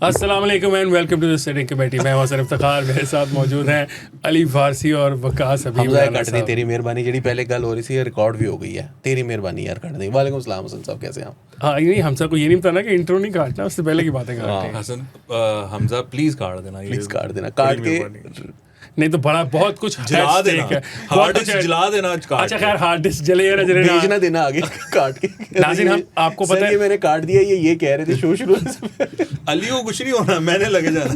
अस्सलाम वालेकुम and welcome to the setting committee. मैं वसीम इफ्तिखार, मेरे साथ मौजूद हैं अली फारसी और वकास हबीब। हमजा कट दी तेरी मेहरबानी, जी पहले गल हो रही थी रिकॉर्ड भी हो गई है, तेरी मेहरबानी यार कट दी। वालेकुम सलाम हसन साहब, कैसे हैं आप? हाँ नहीं, हमसा को ये नहीं पता ना कि इंट्रो नहीं काटना, उससे पहले की बातें काटते हैं। हसन हमजा प्लीज काट देना, प्लीज काट देना, काट के नहीं तो बड़ा बहुत कुछ जला देना, हार्ड डिस्क जला देना। अच्छा खैर, हार्ड डिस्क जले या ना जले ना, भेजना देना आगे काट के। नाज़रीन हम आपको पता है ये मैंने काट दिया, ये कह रहे थे शो शुरू से। अली को कुछ नहीं होना, मैंने लगे जाना।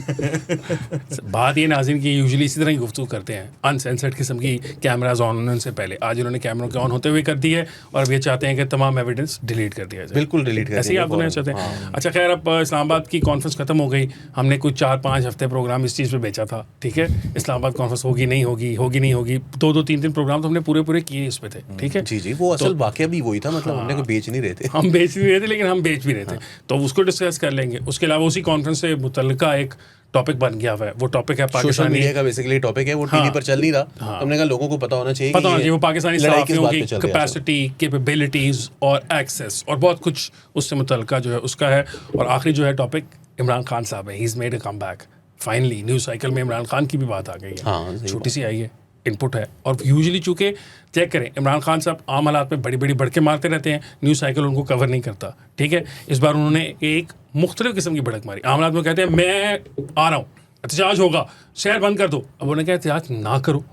बात ये नाज़रीन की यूजुअली इसी तरह ही गुफ्तगू करते हैं, अनसेंसर्ड किस्म की कैमराज ऑन होने से पहले। आज उन्होंने कैमरों के ऑन होते हुए कर दी है और अब ये चाहते हैं कि तमाम एविडेंस डिलीट कर दिया जाए। बिल्कुल डिलीट कर ऐसे ही आप दोनों चाहते हैं। अच्छा खैर, अब इस्लामाबाद की कॉन्फ्रेंस खत्म हो गई। हमने कुछ 4-5 हफ्ते प्रोग्राम इस चीज़ पे बेचा था, ठीक है। इस्लामाबाद कॉन्फ्रेंस होगी नहीं होगी, 2-3 प्रोग्राम तो हमने पूरे किए इस पे थे, ठीक है। जी वो असल वाकया भी वही था, मतलब हमने कोई बेच नहीं रहे थे, हम बेच नहीं रहे थे, लेकिन हम बेच भी रहे थे, तो उसको डिस्कस कर लेंगे। उसके अलावा उसी कॉन्फ्रेंस से मुतल्लिका एक टॉपिक बन गया हुआ है, वो टॉपिक है सोशल मीडिया का बेसिकली टॉपिक है, वो टीवी पर चल नहीं रहा। हमने कहा लोगों को पता होना चाहिए, वो पाकिस्तानी सहाफ़ियों की कैपेसिटी, कैपेबिलिटीज और एक्सेस और बहुत कुछ उससे मुतल्लिका जो है उसका है। और आखिरी जो है टॉपिक इमरान खान साहब है, he is made a come back finally. News cycle में इमरान खान की भी बात आ गई है, छोटी सी आई है, इनपुट है। और यूजुअली चूँकि चेक करें, इमरान खान साहब आम हालात में बड़ी बढ़ के मारते रहते हैं, न्यूज़ साइकिल उनको कवर नहीं करता, ठीक है। इस बार उन्होंने एक मुख्तलिफ किस्म की भड़क मारी। आम हालात में कहते हैं मैं आ रहा हूँ, एहतजाज होगा, शहर बंद कर दो। अब उन्होंने कहा एहतजाज ना करो,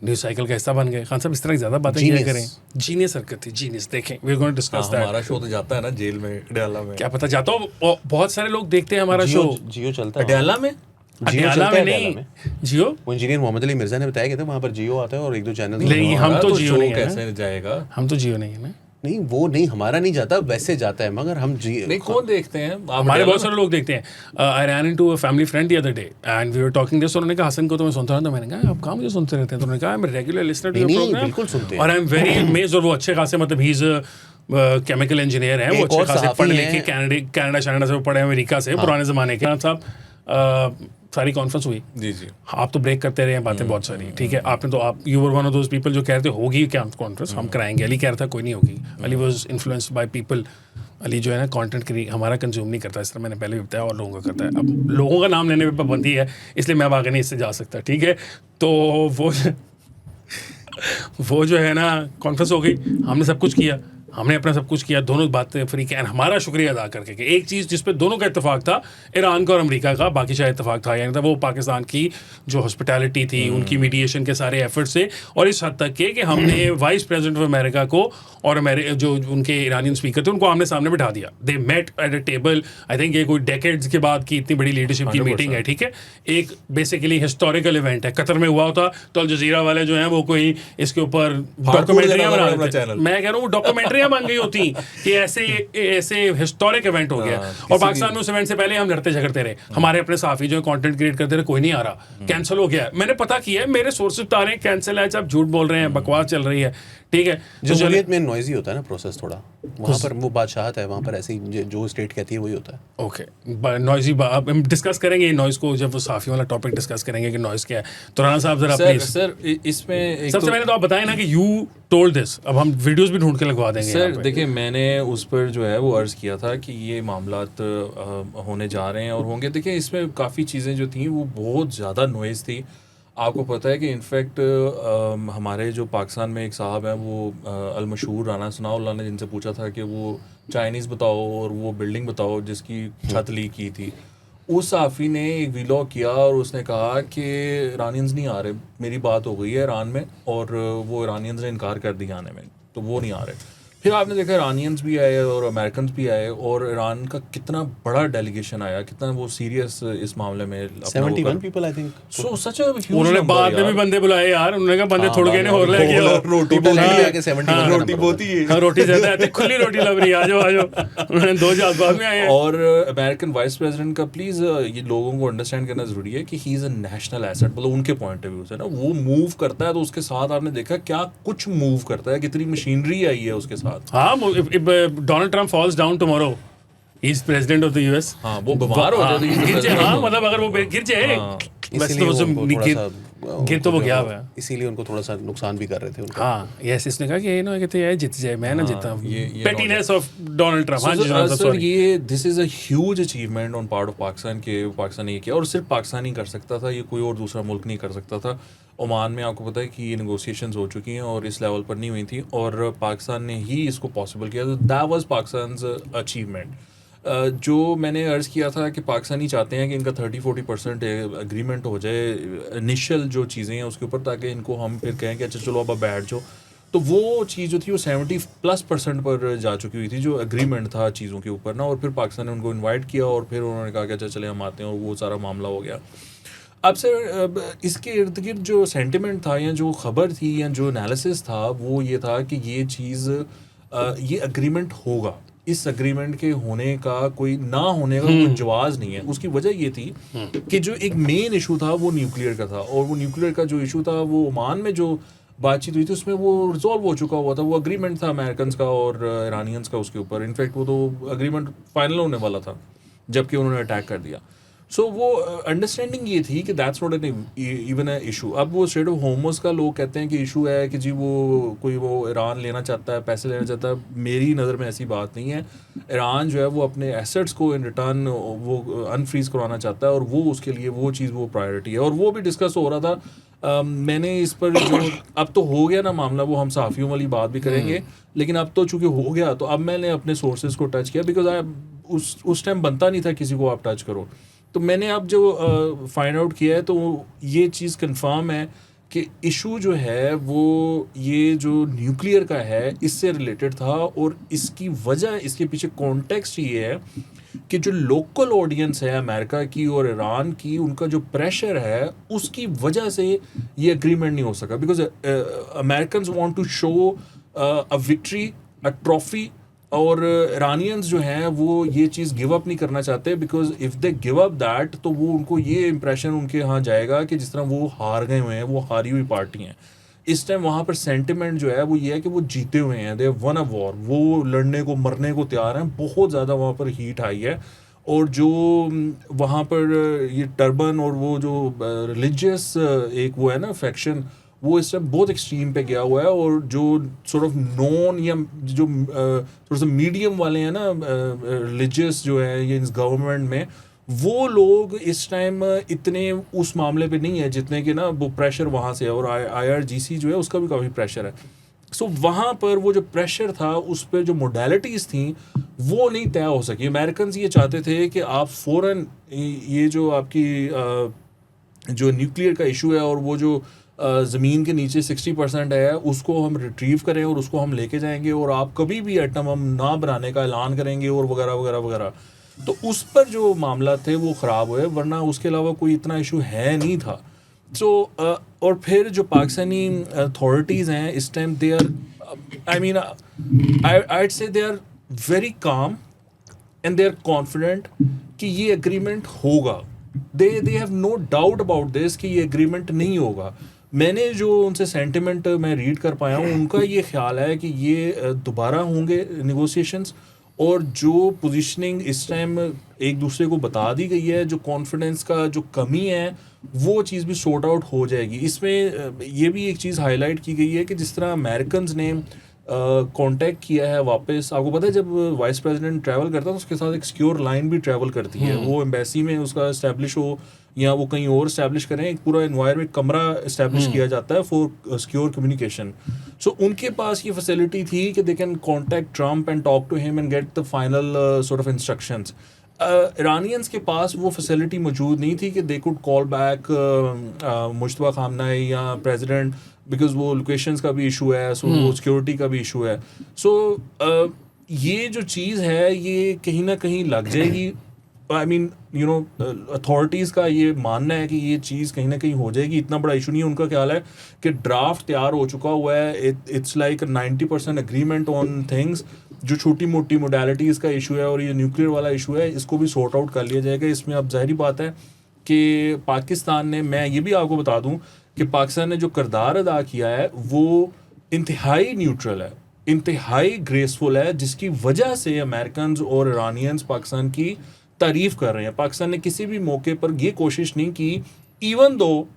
न्यूज़ साइकिल का हिस्सा बन गए। खान साहब इस तरह की ज़्यादा बातें क्या करें। जीनियस हरकत थी, जीनियस। देखें, we are going to discuss that. हमारा शो तो जाता है ना जेल में, अडयाला में, क्या पता जाता हो, बहुत सारे लोग देखते हैं हमारा शो। जियो चलता है अडयाला में, अडयाला में नहीं, जियो। वो इंजीनियर मोहम्मद अली मिर्जा ने बताया कि वहाँ पर जियो आता है और 1-2 चैनल। नहीं, हम तो जियो नहीं है, कैसे जाएगा? हम तो जियो नहीं है ना। नहीं वो नहीं, हमारा नहीं जाता, वैसे जाता है, मगर हम नहीं, कौन देखते हैं? हमारे बहुत सारे लोग देखते हैं। I ran into a family friend the other day and we were talking this. उन्होंने कहा हसन को तो मैं सुनता रहता हूं। मैंने कहा आप कहाँ मुझे सुनते रहते हैं? तो उन्होंने कहा मैं regular listener to your programme. बिल्कुल सुनते हैं और आई एम वेरी अमेज्ड। और वो अच्छे खासे, मतलब ही इज केमिकल इंजीनियर है, वो अच्छे खासे पढ़े लिखे, कनाडा से पढ़े, अमेरिका से, पुराने ज़माने के। साहब सारी कॉन्फ्रेंस हुई जी, आप तो ब्रेक करते रहे बातें बहुत सारी, ठीक है। आपने तो आप you were one of those people जो कह रहे थे होगी क्या कॉन्फ्रेंस, हम कराएंगे। अली कह रहा था कोई नहीं होगी। Ali was influenced by people. Ali जो है ना कंटेंट हमारा कंज्यूम नहीं करता, इस तरह मैंने पहले भी बताया, और लोगों का करता है। अब लोगों का नाम लेने पर पाबंदी है, इसलिए मैं अब आगे नहीं इससे जा सकता, ठीक है। तो वो जो है ना कॉन्फ्रेंस हो गई, हमने सब कुछ किया, हमने अपना सब कुछ किया, दोनों बातें फ्री के। एंड हमारा शुक्रिया अदा करके कि एक चीज़ जिस पे दोनों का इत्तेफाक था, ईरान का और अमेरिका का, बाकी शायद इत्तेफाक था या नहीं था, वो पाकिस्तान की जो हॉस्पिटैलिटी थी, उनकी मीडिएशन के सारे एफर्ट से। और इस हद तक के कि हमने वाइस प्रेसिडेंट ऑफ अमेरिका को और जो उनके ईरानियन स्पीकर थे उनको आमने सामने बिठा दिया। They met at a table. I think ये कोई डेकेड्स के बाद की इतनी बड़ी लीडरशिप की मीटिंग है, ठीक है। एक बेसिकली हिस्टोरिकल इवेंट है, कतर में हुआ होता तो अल जजीरा वाले जो हैं वो कोई इसके ऊपर डॉक्यूमेंट्रियाँ बना रहे थे। मैं कह रहा हूँ डॉक्यूमेंट्रियाँ बन गई होती कि ऐसे हिस्टोरिक इवेंट हो गया। और पाकिस्तान में उस इवेंट से पहले हम लड़ते झगड़ते रहे, हमारे अपने साफी जो कंटेंट क्रिएट करते रहे, कोई नहीं आ रहा, कैंसिल हो गया। मैंने पता किया है, मेरे सोर्सेज बता रहे हैं कैंसिल है, आप झूठ बोल रहे हैं, बकवास चल रही है, ठीक है। जमहूरियत में नॉइजी होता है ना प्रोसेस थोड़ा, वहाँ पर वो बादशाहत है, वहाँ पर ऐसे ही जो स्टेट कहती है वही होता है। ओके, नॉइजी हम डिस्कस करेंगे नॉइज को, जब वो साफी वाला टॉपिक डिस्कस करेंगे कि नॉइज क्या है। तो राना साहब जरा प्लीज सर इसमें सबसे पहले तो आप बताएं ना कि यू टोल्ड दिस। अब हम वीडियोस भी ढूंढ के लगवा देंगे सर। देखिए, मैंने उस पर जो है वो अर्ज किया था कि ये मामलात होने जा रहे हैं और होंगे। देखिए, इसमें काफ़ी चीज़ें जो थी वो बहुत ज़्यादा नॉइज़ थी। आपको पता है कि इनफैक्ट हमारे जो पाकिस्तान में एक साहब हैं, वो अलमशहूर राना सनाउल्लाह ने जिनसे पूछा था कि वो चाइनीज़ बताओ और वो बिल्डिंग बताओ जिसकी छत लीक की थी, उस साफ़ी ने एक वीलॉग किया और उसने कहा कि ईरानियंस नहीं आ रहे, मेरी बात हो गई है ईरान में और वो ईरानियंस ने इनकार कर दिया आने में, तो वो नहीं आ रहे। फिर आपने देखा ईरानियंस भी आए और अमेरिकन भी आए और ईरान का कितना बड़ा डेलीगेशन आया, कितना वो सीरियस इस मामले में। 71 people I think. So such a huge उन्होंने बाद में भी बंदे बुलाए यार, उन्होंने कहा बंदे थोड़ गए ने और ले गए रोटी रोटी बोती है, हां रोटी ज्यादा है, खुली रोटी लग रही है, आ जाओ। उन्होंने 2 जहाज बाद में आए। और अमेरिकन वाइस प्रेसिडेंट का प्लीज ये लोगों को अंडरस्टैंड करना जरूरी है कि he is a national asset, मतलब उनके पॉइंट ऑफ व्यू से ना वो मूव करता है, तो उसके साथ आपने देखा क्या कुछ मूव करता है, कितनी मशीनरी आई है उसके साथ। हाँ, if Donald Trump falls down tomorrow, he's president of the US. हाँ, वो बीमार हो जाए, गिर जाए, हाँ, मतलब अगर वो गिर जाए, वैसे इसीलिए तो वो उनको थोड़ा सा गिर तो वो उनको गया जो- हुआ है। इसीलिए उनको थोड़ा सा नुकसान भी कर रहे थे उनका। हाँ यस, इसने कहा कि ये ना कहते हैं जीत जाए, मैं ना हाँ, जीता। ये पेटीनेस ऑफ डोनाल्ड ट्रम्प। हाँ जी सर सॉरी। ये this is a huge achievement on part of Pakistan के पाकिस्तान ने ये किया, और सिर्फ पाकिस्तान ही कर सकता था, ये कोई और दूसरा मुल्क नहीं कर सकता था। ओमान में आपको पता है कि ये नेगोशिएशंस हो चुकी हैं और इस लेवल पर नहीं हुई थी, और पाकिस्तान ने ही इसको पॉसिबल किया। तो दैट वाज पाकिस्तान अचीवमेंट। जो मैंने अर्ज़ किया था कि पाकिस्तानी चाहते हैं कि इनका 30-40% एग्रीमेंट हो जाए इनिशियल जो चीज़ें हैं उसके ऊपर, ताकि इनको हम फिर कहें कि अच्छा चलो अब बैठ जाओ। तो वो चीज़ जो थी वो 70+% पर जा चुकी हुई थी, जो एग्रीमेंट था चीज़ों के ऊपर ना। और फिर पाकिस्तान ने उनको इनवाइट किया और फिर उन्होंने कहा कि अच्छा चले हम आते हैं, और वो सारा मामला हो गया। अब सर इसके इर्द गिर्द जो सेंटिमेंट था या जो ख़बर थी या जो एनालिसिस था वो ये था कि ये चीज़ ये एग्रीमेंट होगा, इस एग्रीमेंट के होने का कोई ना होने का कोई जवाज़ नहीं है। उसकी वजह ये थी कि जो एक मेन इशू था वो न्यूक्लियर का था, और वो न्यूक्लियर का जो इशू था वो ओमान में जो बातचीत हुई थी उसमें वो रिजॉल्व हो चुका हुआ था। वो एग्रीमेंट था अमेरिकन का और ईरानियंस का उसके ऊपर। इनफैक्ट वो तो एग्रीमेंट फाइनल होने वाला था जबकि उन्होंने अटैक कर दिया। सो वो अंडरस्टैंडिंग ये थी कि that's not an even a issue. अब वो स्ट्रेट ऑफ होर्मुज़ का लोग कहते हैं कि इशू है कि जी वो कोई वो ईरान लेना चाहता है, पैसे लेना चाहता है। मेरी नज़र में ऐसी बात नहीं है। ईरान जो है वो अपने एसेट्स को इन रिटर्न वो अनफ्रीज करवाना चाहता है, और वो उसके लिए वो चीज़ वो प्रायोरिटी है। और वो भी डिस्कस हो रहा था। मैंने इस पर जो अब तो हो गया ना मामला, वो हम सहाफ़ियों वाली बात भी करेंगे, लेकिन अब तो चूँकि हो गया तो अब मैंने अपने सोर्सेज को टच किया, बिकॉज उस टाइम बनता नहीं था किसी को आप टच करो। तो मैंने अब जो फाइंड आउट किया है तो ये चीज़ कंफर्म है कि इशू जो है वो ये जो न्यूक्लियर का है इससे रिलेटेड था, और इसकी वजह, इसके पीछे कॉन्टेक्स्ट ये है कि जो लोकल ऑडियंस है अमेरिका की और ईरान की, उनका जो प्रेशर है उसकी वजह से ये एग्रीमेंट नहीं हो सका। Because Americans want to show a victory, a trophy, और ईरानियंस जो हैं वो ये चीज़ गिव अप नहीं करना चाहते, because if they give up that तो वो उनको ये इंप्रेशन उनके यहाँ जाएगा कि जिस तरह वो हार गए हुए हैं, वो हारी हुई पार्टी हैं। इस टाइम वहाँ पर सेंटिमेंट जो है वो ये है कि वो जीते हुए हैं, दे वन अ वॉर, वो लड़ने को मरने को तैयार हैं। बहुत ज़्यादा वहाँ पर हीट आई है, और जो वहाँ पर ये टर्बन और वो जो रिलीजियस एक वो है ना फैक्शन, वो इस टाइम बहुत एक्सट्रीम पे गया हुआ है। और जो सॉर्ट ऑफ नॉन या जो थोड़ा सा मीडियम वाले हैं ना रिलीजियस जो है ये इस गवर्नमेंट में, वो लोग इस टाइम इतने उस मामले पे नहीं है जितने कि ना वो प्रेशर वहाँ से है। और IRGC जो है उसका भी काफ़ी प्रेशर है। सो वहाँ पर वो जो प्रेशर था उस पर जो मोडालिटीज़ थी वो नहीं तय हो सकी। अमेरिकन ये चाहते थे कि आप फ़ौरन ये जो आपकी जो न्यूक्लियर का इशू है और वो जो ज़मीन के नीचे 60% है उसको हम रिट्रीव करें और उसको हम लेके जाएंगे, और आप कभी भी एटम हम ना बनाने का ऐलान करेंगे और वगैरह वगैरह वगैरह। तो उस पर जो मामला थे वो ख़राब हुए, वरना उसके अलावा कोई इतना इशू है नहीं था। सो और फिर जो पाकिस्तानी अथॉरिटीज़ हैं इस time they are, I mean I'd say they are very calm and they are confident कि ये एग्रीमेंट होगा। they have no doubt about this कि ये एग्रीमेंट नहीं होगा। मैंने जो उनसे सेंटिमेंट मैं रीड कर पाया हूँ, उनका ये ख्याल है कि ये दोबारा होंगे नेगोशिएशंस, और जो पोजीशनिंग इस टाइम एक दूसरे को बता दी गई है, जो कॉन्फिडेंस का जो कमी है वो चीज़ भी सॉर्ट आउट हो जाएगी। इसमें ये भी एक चीज़ हाईलाइट की गई है कि जिस तरह अमेरिकन्स ने कांटेक्ट किया है वापस। आपको पता है जब वाइस प्रेसिडेंट ट्रैवल करता है तो उसके साथ एक सिक्योर लाइन भी ट्रैवल करती है, वो एम्बेसी में उसका इस्टेब्लिश हो या वो कहीं और इस्टेब्लिश करें, एक पूरा एनवायरमेंट कमरा इस्टेब्लिश किया जाता है फॉर सिक्योर कम्युनिकेशन। सो उनके पास ये फैसिलिटी थी कि they can contact Trump and talk to him and get the final sort of instructions. Iranians के पास वो फैसिलिटी मौजूद नहीं थी कि they could call back Mujtaba Khamenei या प्रेसिडेंट, बिकॉज वो लोकेशंस का भी इशू है, सो वो सिक्योरिटी का भी इशू है। सो ये जो चीज़ है ये कहीं ना कहीं लग जाएगी। I mean you know authorities का ये मानना है कि ये चीज़ कहीं ना कहीं हो जाएगी, इतना बड़ा इशू नहीं है। उनका ख्याल है कि ड्राफ्ट तैयार हो चुका हुआ है, it's like 90% agreement on things. जो छोटी मोटी मोडालिटीज़ का इशू है और ये न्यूक्लियर वाला इशू है, इसको भी सॉर्ट आउट कर लिया जाएगा। इसमें अब ज़ाहिरी बात है कि पाकिस्तान ने, मैं ये भी आपको बता दूं कि पाकिस्तान ने जो किरदार अदा किया है वो इंतहाई न्यूट्रल है, इंतहाई ग्रेसफुल है, जिसकी वजह से अमेरिकन और ईरानियंस पाकिस्तान की तारीफ़ कर रहे हैं। पाकिस्तान ने किसी भी मौके पर ये कोशिश नहीं की इवन दो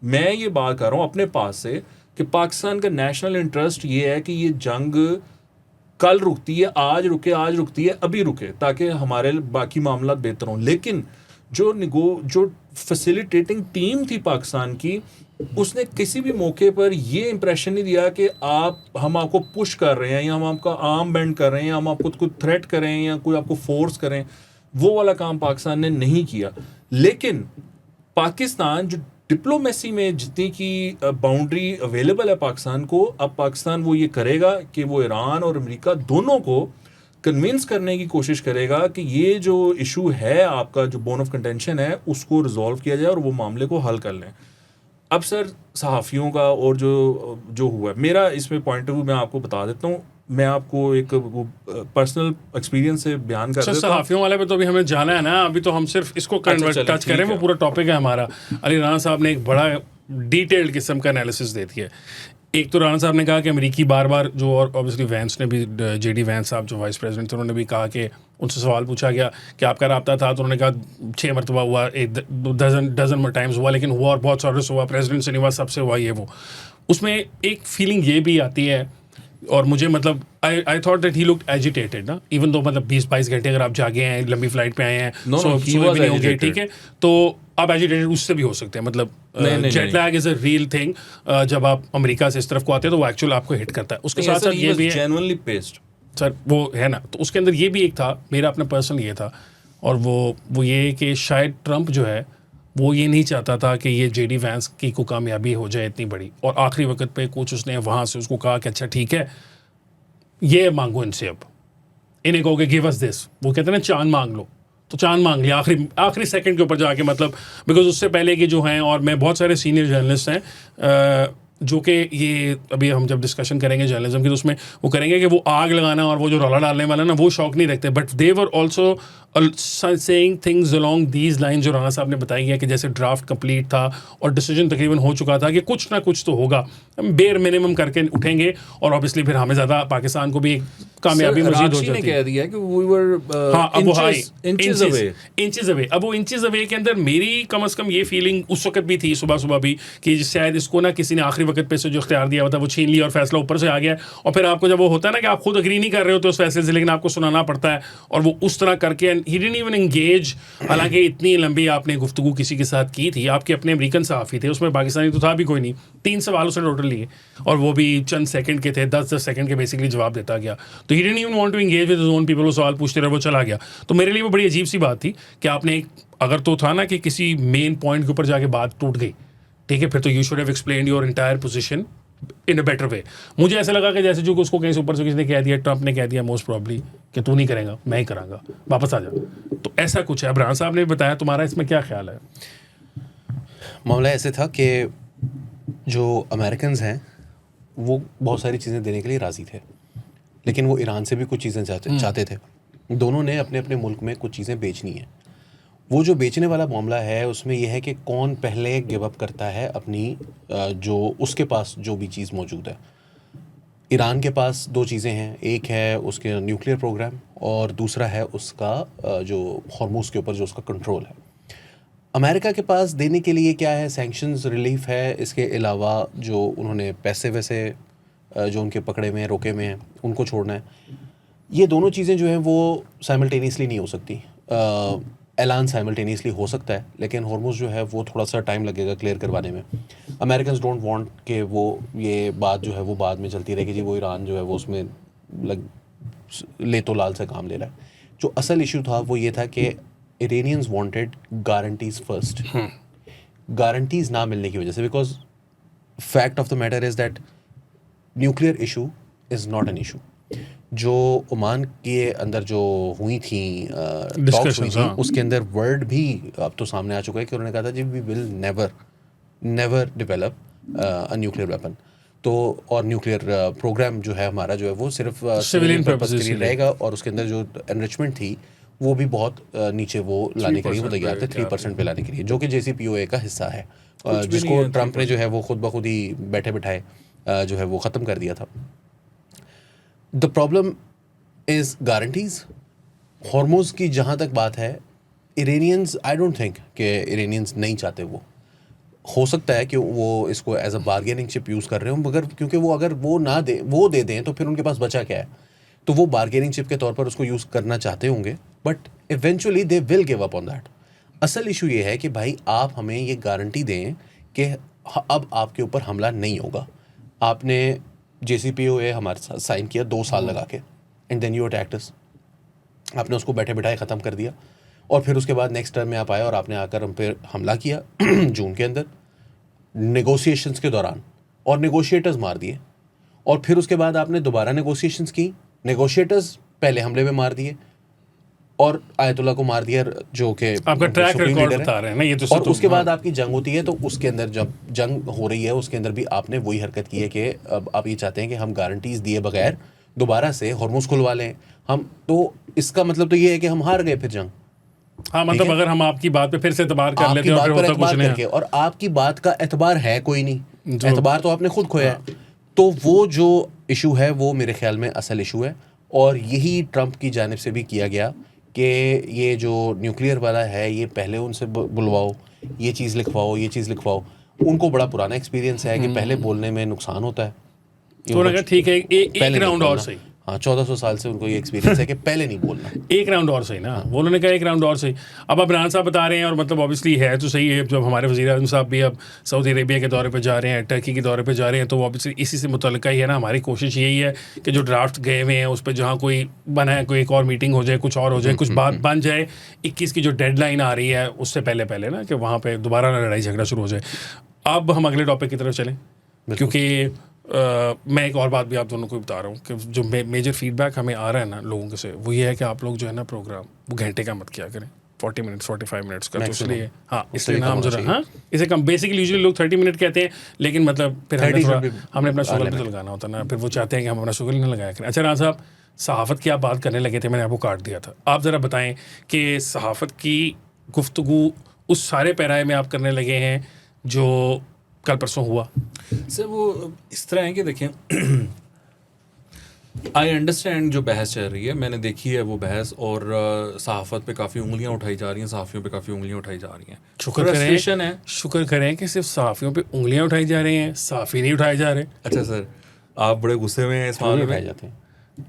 मैं ये बात कर रहा हूँ अपने पास से कि पाकिस्तान का नेशनल इंटरेस्ट ये है कि ये जंग कल रुकती है, आज रुकती है, अभी रुके, ताकि हमारे बाकी मामला बेहतर हों। लेकिन जो फैसिलिटेटिंग टीम थी पाकिस्तान की, उसने किसी भी मौके पर ये इंप्रेशन नहीं दिया कि हम आपको पुश कर रहे हैं या हम आपका आर्म बेंड कर रहे हैं या हम आपको कोई थ्रेट करें या कोई आपको फोर्स करें। वो वाला काम पाकिस्तान ने नहीं किया। लेकिन पाकिस्तान जो डिप्लोमेसी में जितनी की बाउंड्री अवेलेबल है पाकिस्तान को, अब पाकिस्तान वो ये करेगा कि वो ईरान और अमेरिका दोनों को कन्विंस करने की कोशिश करेगा कि ये जो इशू है आपका, जो बोन ऑफ कंटेंशन है, उसको रिजॉल्व किया जाए और वो मामले को हल कर लें। अब सर सहाफ़ियों का और जो हुआ है, मेरा इसमें पॉइंट ऑफ व्यू मैं आपको बता देता हूँ। मैं आपको एक पर्सनल एक्सपीरियंस से बयान कर देता हूँ। सहाफ़ियों वाले पे तो अभी हमें जाना है ना, अभी तो हम सिर्फ इसको टच करें, वो पूरा टॉपिक है हमारा। अली राणा साहब ने एक बड़ा डिटेल्ड किस्म का एनालिसिस दे दिया है। एक तो राणा साहब ने कहा कि अमेरिकी बार बार जो, और ऑब्वियसली वैंस ने भी, जेडी वैंस साहब जो वाइस प्रेसिडेंट थे, उन्होंने भी कहा कि उनसे सवाल पूछा गया कि आपका राब्ता था, तो उन्होंने कहा 6 मरतबा हुआ, एक डजन टाइम्स हुआ, लेकिन हुआ और बहुत सारे से हुआ, प्रेसिडेंट से नहीं हुआ, सबसे हुआ ये वो। उसमें एक फीलिंग ये भी आती है, और मुझे मतलब I thought that he looked agitated ना, इवन दो मतलब 20-22 घंटे अगर आप जागे हैं, लंबी फ्लाइट पे आए हैं, सुबह भी नहीं होंगे, ठीक है, तो आप एजिटेटेड उससे भी हो सकते हैं। मतलब jet lag is a real thing. जब आप अमेरिका से इस तरफ को आते हैं तो वो एक्चुअल आपको हिट करता है। उसके साथ साथ ये भी है जेन्युइनली पेस्ड सर, वो है ना, तो उसके अंदर ये भी एक था, मेरा अपना पर्सनल ये था, और वो ये कि शायद ट्रंप जो है वो ये नहीं चाहता था कि ये जेडी वैंस की को कामयाबी हो जाए इतनी बड़ी, और आखिरी वक्त पे कुछ उसने वहाँ से उसको कहा कि अच्छा ठीक है, ये मांगो इनसे, अब इन्हें कहोगे गिव अस दिस, वो कहते हैं ना चांद मांग लो, तो चांद मांग लिया आखिरी सेकंड के ऊपर जाके, मतलब बिकॉज उससे पहले के जो हैं, और मैं बहुत सारे सीनियर जर्नलिस्ट हैं जो कि ये अभी हम जब डिस्कशन करेंगे जर्नलिज्म की, तो उसमें वो करेंगे कि वो आग लगाना और वो जो रौला डालने वाला ना, वो शौक नहीं रखते, but they were also saying things along these line, जो राणा साहब ने बताई गया कि जैसे ड्राफ्ट कंप्लीट था और डिसीजन तकरीबन हो चुका था कि कुछ ना कुछ तो होगा, हम बेर मिनिमम करके उठेंगे, और ऑब्वियसली फिर हमें ज़्यादा पाकिस्तान को भी एक कामयाबी मजीद हो जाती है। कह दिया कि वी वर हाँ, अब वो इंचेस अवे। अब वो इंचेस अवे के अंदर मेरी कम से कम ये फीलिंग उस वक्त भी थी, सुबह भी, कि शायद इसको ना किसी ने आखिरी वक्त पे से जो इख्तियार दिया हुआ था वो छीन लिया और फैसला ऊपर से आ गया। और फिर आपको जब वो होता है ना कि आप खुद अग्री नहीं कर रहे होते उस फैसले से, लेकिन आपको सुनाना पड़ता है, और वो उस तरह करके ही डिडंट इवन एंगेज। हालांकि इतनी लंबी आपने गुफ्तगू किसी के साथ की थी, आपके अपने अमेरिकन सहाफ़ी थे, उसमें पाकिस्तानी तो था भी कोई नहीं, 3 सवाल उसने टोटल लिए, और वो भी चंद सेकंड के थे, 10-10 सेकंड के बेसिकली जवाब देता गया। तो he didn't even want to engage with his own people, वो सवाल पूछते रहे, वो चला गया। तो मेरे लिए वो बड़ी अजीब सी बात थी कि आपने अगर तो था ना कि किसी मेन पॉइंट के ऊपर जाके बात टूट गई, ठीक है, फिर तो you should have explained your entire position in a better way. मुझे ऐसा लगा कि जैसे जो उसको कहीं से ऊपर से किसी ने कह दिया, ट्रंप ने कह दिया मोस्ट प्रॉब्ली कि तू नहीं करेगा, मैं ही करांगा, वापस आ जा, तो ऐसा कुछ है। अब राणा साहब ने बताया, तुम्हारा इसमें क्या ख्याल है? मामला ऐसे था कि जो अमेरिकन्स हैं वो बहुत सारी चीज़ें देने के लिए राज़ी थे, लेकिन वो ईरान से भी कुछ चीज़ें चाहते थे। दोनों ने अपने अपने मुल्क में कुछ चीज़ें बेचनी है। वो जो बेचने वाला मामला है उसमें यह है कि कौन पहले गिव अप करता है अपनी जो उसके पास जो भी चीज़ मौजूद है। ईरान के पास 2 चीज़ें हैं, एक है उसके न्यूक्लियर प्रोग्राम और दूसरा है उसका जो हॉर्मूज़ के ऊपर जो उसका कंट्रोल है। अमेरिका के पास देने के लिए क्या है, सैंक्शंस रिलीफ है, इसके अलावा जो उन्होंने पैसे वैसे जो उनके पकड़े में रोके में हैं उनको छोड़ना है। ये दोनों चीज़ें जो हैं वो साइमल्टेनियसली नहीं हो सकती। ऐलान साइमल्टेनियसली हो सकता है, लेकिन हॉर्मूज़ जो है वो थोड़ा सा टाइम लगेगा क्लियर करवाने में। अमेरिकन्स डोंट वांट कि वो ये बात जो है वो बाद में चलती रहेगी, जी वो ईरान जो है वो उसमें ले तो लाल से काम ले रहा है। जो असल इशू था वो ये था कि Iranians wanted guarantees first. Guarantees ना मिलने की वजह से, because fact of the matter is that nuclear issue is not an issue. जो ओमान के अंदर जो हुई थी टॉक्स हुई थी, उसके अंदर वर्ड भी अब तो सामने आ चुका है कि उन्होंने कहा था जी we will never develop a nuclear weapon. तो और न्यूक्लियर प्रोग्राम जो है हमारा जो है वो सिर्फ सिविलियन पर्पस के लिए रहेगा, और उसके अंदर जो एनरिचमेंट थी वो भी बहुत नीचे वो लाने के लिए वो तैयार थे, 3% पे लाने के लिए, जो कि JCPOA का हिस्सा है, जिसको ट्रंप ने जो है वो खुद ब खुद ही बैठे बिठाए जो है वो ख़त्म कर दिया था। The problem is guarantees. Hormuz की जहाँ तक बात है, इरानियंस आई डोंट थिंक कि इरानियंस नहीं चाहते वो, हो सकता है कि वो इसको as a bargaining chip use कर रहे हो, मगर क्योंकि वो अगर वो ना दे, वो दे दें तो फिर उनके पास बचा क्या है, तो वो बार्गेनिंग चिप के तौर पर उसको यूज़ करना चाहते होंगे, but eventually they will give up on that. असल इशू ये है कि भाई आप हमें ये गारंटी दें कि अब आपके ऊपर हमला नहीं होगा। आपने JCPOA हमारे साथ साइन किया 2 साल लगा के, एंड देन यू अटैक्ड अस। आपने उसको बैठे बैठाए ख़त्म कर दिया, और फिर उसके बाद नेक्स्ट टर्म में आप आए और आपने आकर हम पे हमला किया जून के अंदर नेगोशिएशंस के दौरान, और नेगोशिएटर्स मार दिए। और फिर उसके बाद आपने दोबारा नेगोशिएशंस की, नेगोशिएटर्स पहले हमले में मार दिए और आयतुल्ला को मार दिया, जो कि आपका ट्रैक सुप्रीम रिकॉर्ड लीडर है। बता रहे हैं ना ये तो और उसके बाद आपकी जंग होती है, तो उसके अंदर जब जंग हो रही है उसके अंदर भी आपने वही हरकत की है कि अब आप ये चाहते हैं कि हम गारंटीज दिए बगैर दोबारा से हॉर्मुज खुलवा लें हम। तो इसका मतलब तो ये है कि हम हार गए फिर जंग। हाँ, मतलब अगर हम आपकी बात पे फिर से एतबार कर लेते आपकी हैं और बात फिर पर होता कुछ एतबार नहीं करके, और आपकी बात का एतबार है कोई नहीं, जो- एतबार तो आपने खुद खोया है। तो वो जो इशू है वो मेरे ख्याल में असल इशू है, और यही ट्रंप की जानिब से भी किया गया कि ये जो न्यूक्लियर वाला है ये पहले उनसे बुलवाओ, ये चीज़ लिखवाओ, ये चीज़ लिखवाओ। उनको बड़ा पुराना एक्सपीरियंस है कि पहले बोलने में नुकसान होता है। तो उन्होंने कहा ठीक है एक पहले नहीं राउंड और बोलना। सही, हाँ, 1400 साल से उनको ये एक्सपीरियंस है कि पहले नहीं बोलना। एक राउंड और सही ना, वो उन्होंने कहा एक राउंड और सही। अब इमरान साहब बता रहे हैं, और मतलब ऑब्वियसली है तो सही है, जब हमारे वज़ीर आज़म साहब भी अब सऊदी अरेबिया के दौरे पे जा रहे हैं, टर्की के दौरे पे जा रहे हैं, तो ऑब्वियसली इसी से मुतल्लिका ही है ना। हमारी कोशिश यही है कि जो ड्राफ्ट गए हुए हैं उस पर जहाँ कोई बना है, कोई एक और मीटिंग हो जाए, कुछ और हो जाए, कुछ बात बन जाए, 21 की जो डेडलाइन आ रही है उससे पहले पहले ना, कि वहाँ पर दोबारा ना लड़ाई झगड़ा शुरू हो जाए। अब हम अगले टॉपिक की तरफ चलें, क्योंकि मैं एक और बात भी आप दोनों को बता रहा हूँ कि जो मेजर फीडबैक हमें आ रहा है ना लोगों से, वो ये है कि आप लोग जो है ना प्रोग्राम वो घंटे का मत किया करें, 40 मिनट्स 45 मिनट्स का। तो इसलिए हाँ, इसलिए ना हम जरा हाँ इसे कम, बेसिकली यूजुअली लोग 30 मिनट कहते हैं, लेकिन मतलब फिर हमने 30 थोड़ा should be हमने अपना शुगर भी तो लगाना होता है ना, फिर वो चाहते हैं कि हम अपना शुगर ही ना लगाया करें। अच्छा राज साहब, सहाफ़त की आप बात करने लगे थे, मैंने आपको काट दिया था, आप ज़रा बताएं कि सहाफ़त की गुफ्तगू उस सारे पैराए में आप करने लगे हैं जो कल परसों हुआ। सर वो इस तरह है कि देखें, आई अंडरस्टैंड जो बहस चल रही है, मैंने देखी है वो बहस, और सहाफ़त पे काफ़ी उंगलियां उठाई जा रही हैं, सहाफ़ियों पे काफ़ी उंगलियां उठाई जा रही हैं। फ्रस्ट्रेशन है। शुक्र करें कि सिर्फ सहाफ़ियों पे उंगलियां उठाई जा रही हैं, सहाफ़ी नहीं उठाए जा रहे। अच्छा सर, आप बड़े गुस्से में हैं इस मामले उठाए में। जाते हैं।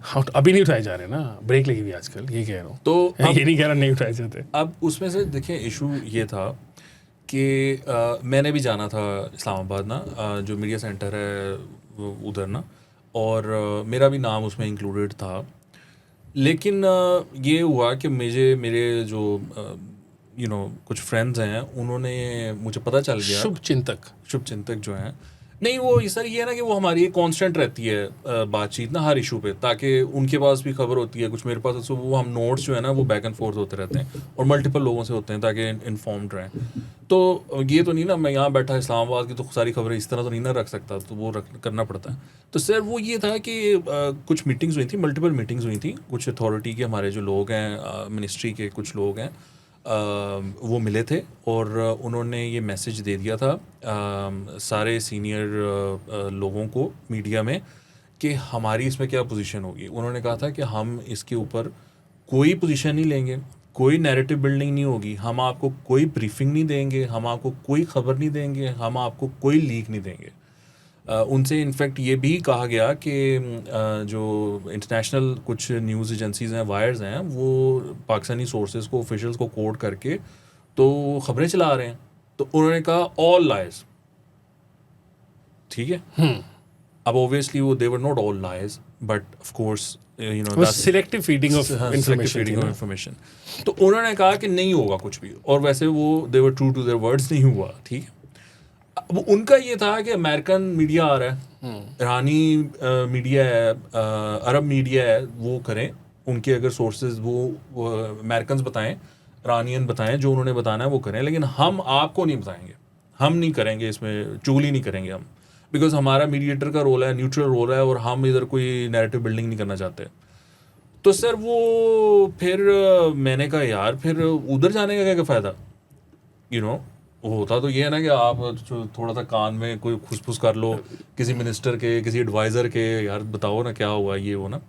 हाँ, तो अभी नहीं उठाए जा रहे ना, ब्रेक लगी हुई आजकल, ये कह रहा हूँ। तो ये नहीं कह रहा नहीं उठाए जाते। अब उसमें से देखिए इशू ये था कि मैंने भी जाना था इस्लामाबाद ना, जो मीडिया सेंटर है उधर ना, और मेरा भी नाम उसमें इंक्लूडेड था। लेकिन ये हुआ कि मेरे जो कुछ फ्रेंड्स हैं, उन्होंने मुझे पता चल गया, शुभ चिंतक जो हैं, नहीं वो सर ये है ना कि वो हमारी एक कांस्टेंट रहती है बातचीत ना हर इशू पे, ताकि उनके पास भी खबर होती है, कुछ मेरे पास, तो वो हम नोट्स जो है ना वो बैक एंड फोर्थ होते रहते हैं, और मल्टीपल लोगों से होते हैं ताकि इन्फॉर्म्ड रहें। तो ये तो नहीं ना मैं यहाँ बैठा इस्लामाबाद की तो सारी खबरें इस तरह तो नहीं ना रख सकता, तो वो करना पड़ता है। तो सर वो ये था कि कुछ मीटिंग्स हुई थी, मल्टीपल मीटिंग्स हुई थी, कुछ अथॉरिटी के हमारे जो लोग हैं, मिनिस्ट्री के कुछ लोग हैं, वो मिले थे, और उन्होंने ये मैसेज दे दिया था सारे सीनियर लोगों को मीडिया में कि हमारी इसमें क्या पोजीशन होगी। उन्होंने कहा था कि हम इसके ऊपर कोई पोजीशन नहीं लेंगे, कोई नैरेटिव बिल्डिंग नहीं होगी, हम आपको कोई ब्रीफिंग नहीं देंगे, हम आपको कोई खबर नहीं देंगे, हम आपको कोई लीक नहीं देंगे। उनसे इनफैक्ट ये भी कहा गया कि जो इंटरनेशनल कुछ न्यूज़ एजेंसीज़ हैं, वायर्स हैं, वो पाकिस्तानी सोर्सेज को, ऑफिशियल्स को कोट करके तो खबरें चला रहे हैं। तो उन्होंने कहा ऑल लाइज, ठीक है। अब ऑब्वियसली वो they were not all lies, but of course selective feeding of information. तो उन्होंने कहा कि नहीं होगा कुछ भी, और वैसे वो they were true to their words, नहीं हुआ, ठीक है। अब उनका ये था कि अमेरिकन मीडिया आ रहा है, ईरानी मीडिया है, अरब मीडिया है, वो करें, उनके अगर सोर्सेज वो अमेरिकन बताएं, ईरानियन बताएं, जो उन्होंने बताना है वो करें, लेकिन हम आपको नहीं बताएंगे, हम नहीं करेंगे, इसमें चुगली नहीं करेंगे हम, बिकॉज हमारा मीडिएटर का रोल है, न्यूट्रल रोल है, और हम इधर कोई नैरेटिव बिल्डिंग नहीं करना चाहते। तो सर वो फिर मैंने कहा यार फिर उधर जाने का क्या फ़ायदा, वो होता तो ये है ना कि आप थोड़ा सा कान में कोई खुसफुस कर लो किसी मिनिस्टर के, किसी एडवाइज़र के, यार बताओ ना क्या हुआ ये वो ना।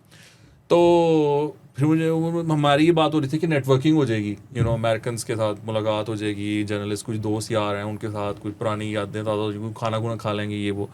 तो फिर मुझे हमारी ये बात हो रही थी कि नेटवर्किंग हो जाएगी, अमेरिकन के साथ मुलाकात हो जाएगी, जर्नलिस्ट कुछ दोस्त यार हैं उनके साथ कुछ पुरानी यादें ताज़ा हो जाएगी, खाना खुना खा लेंगे, ये वो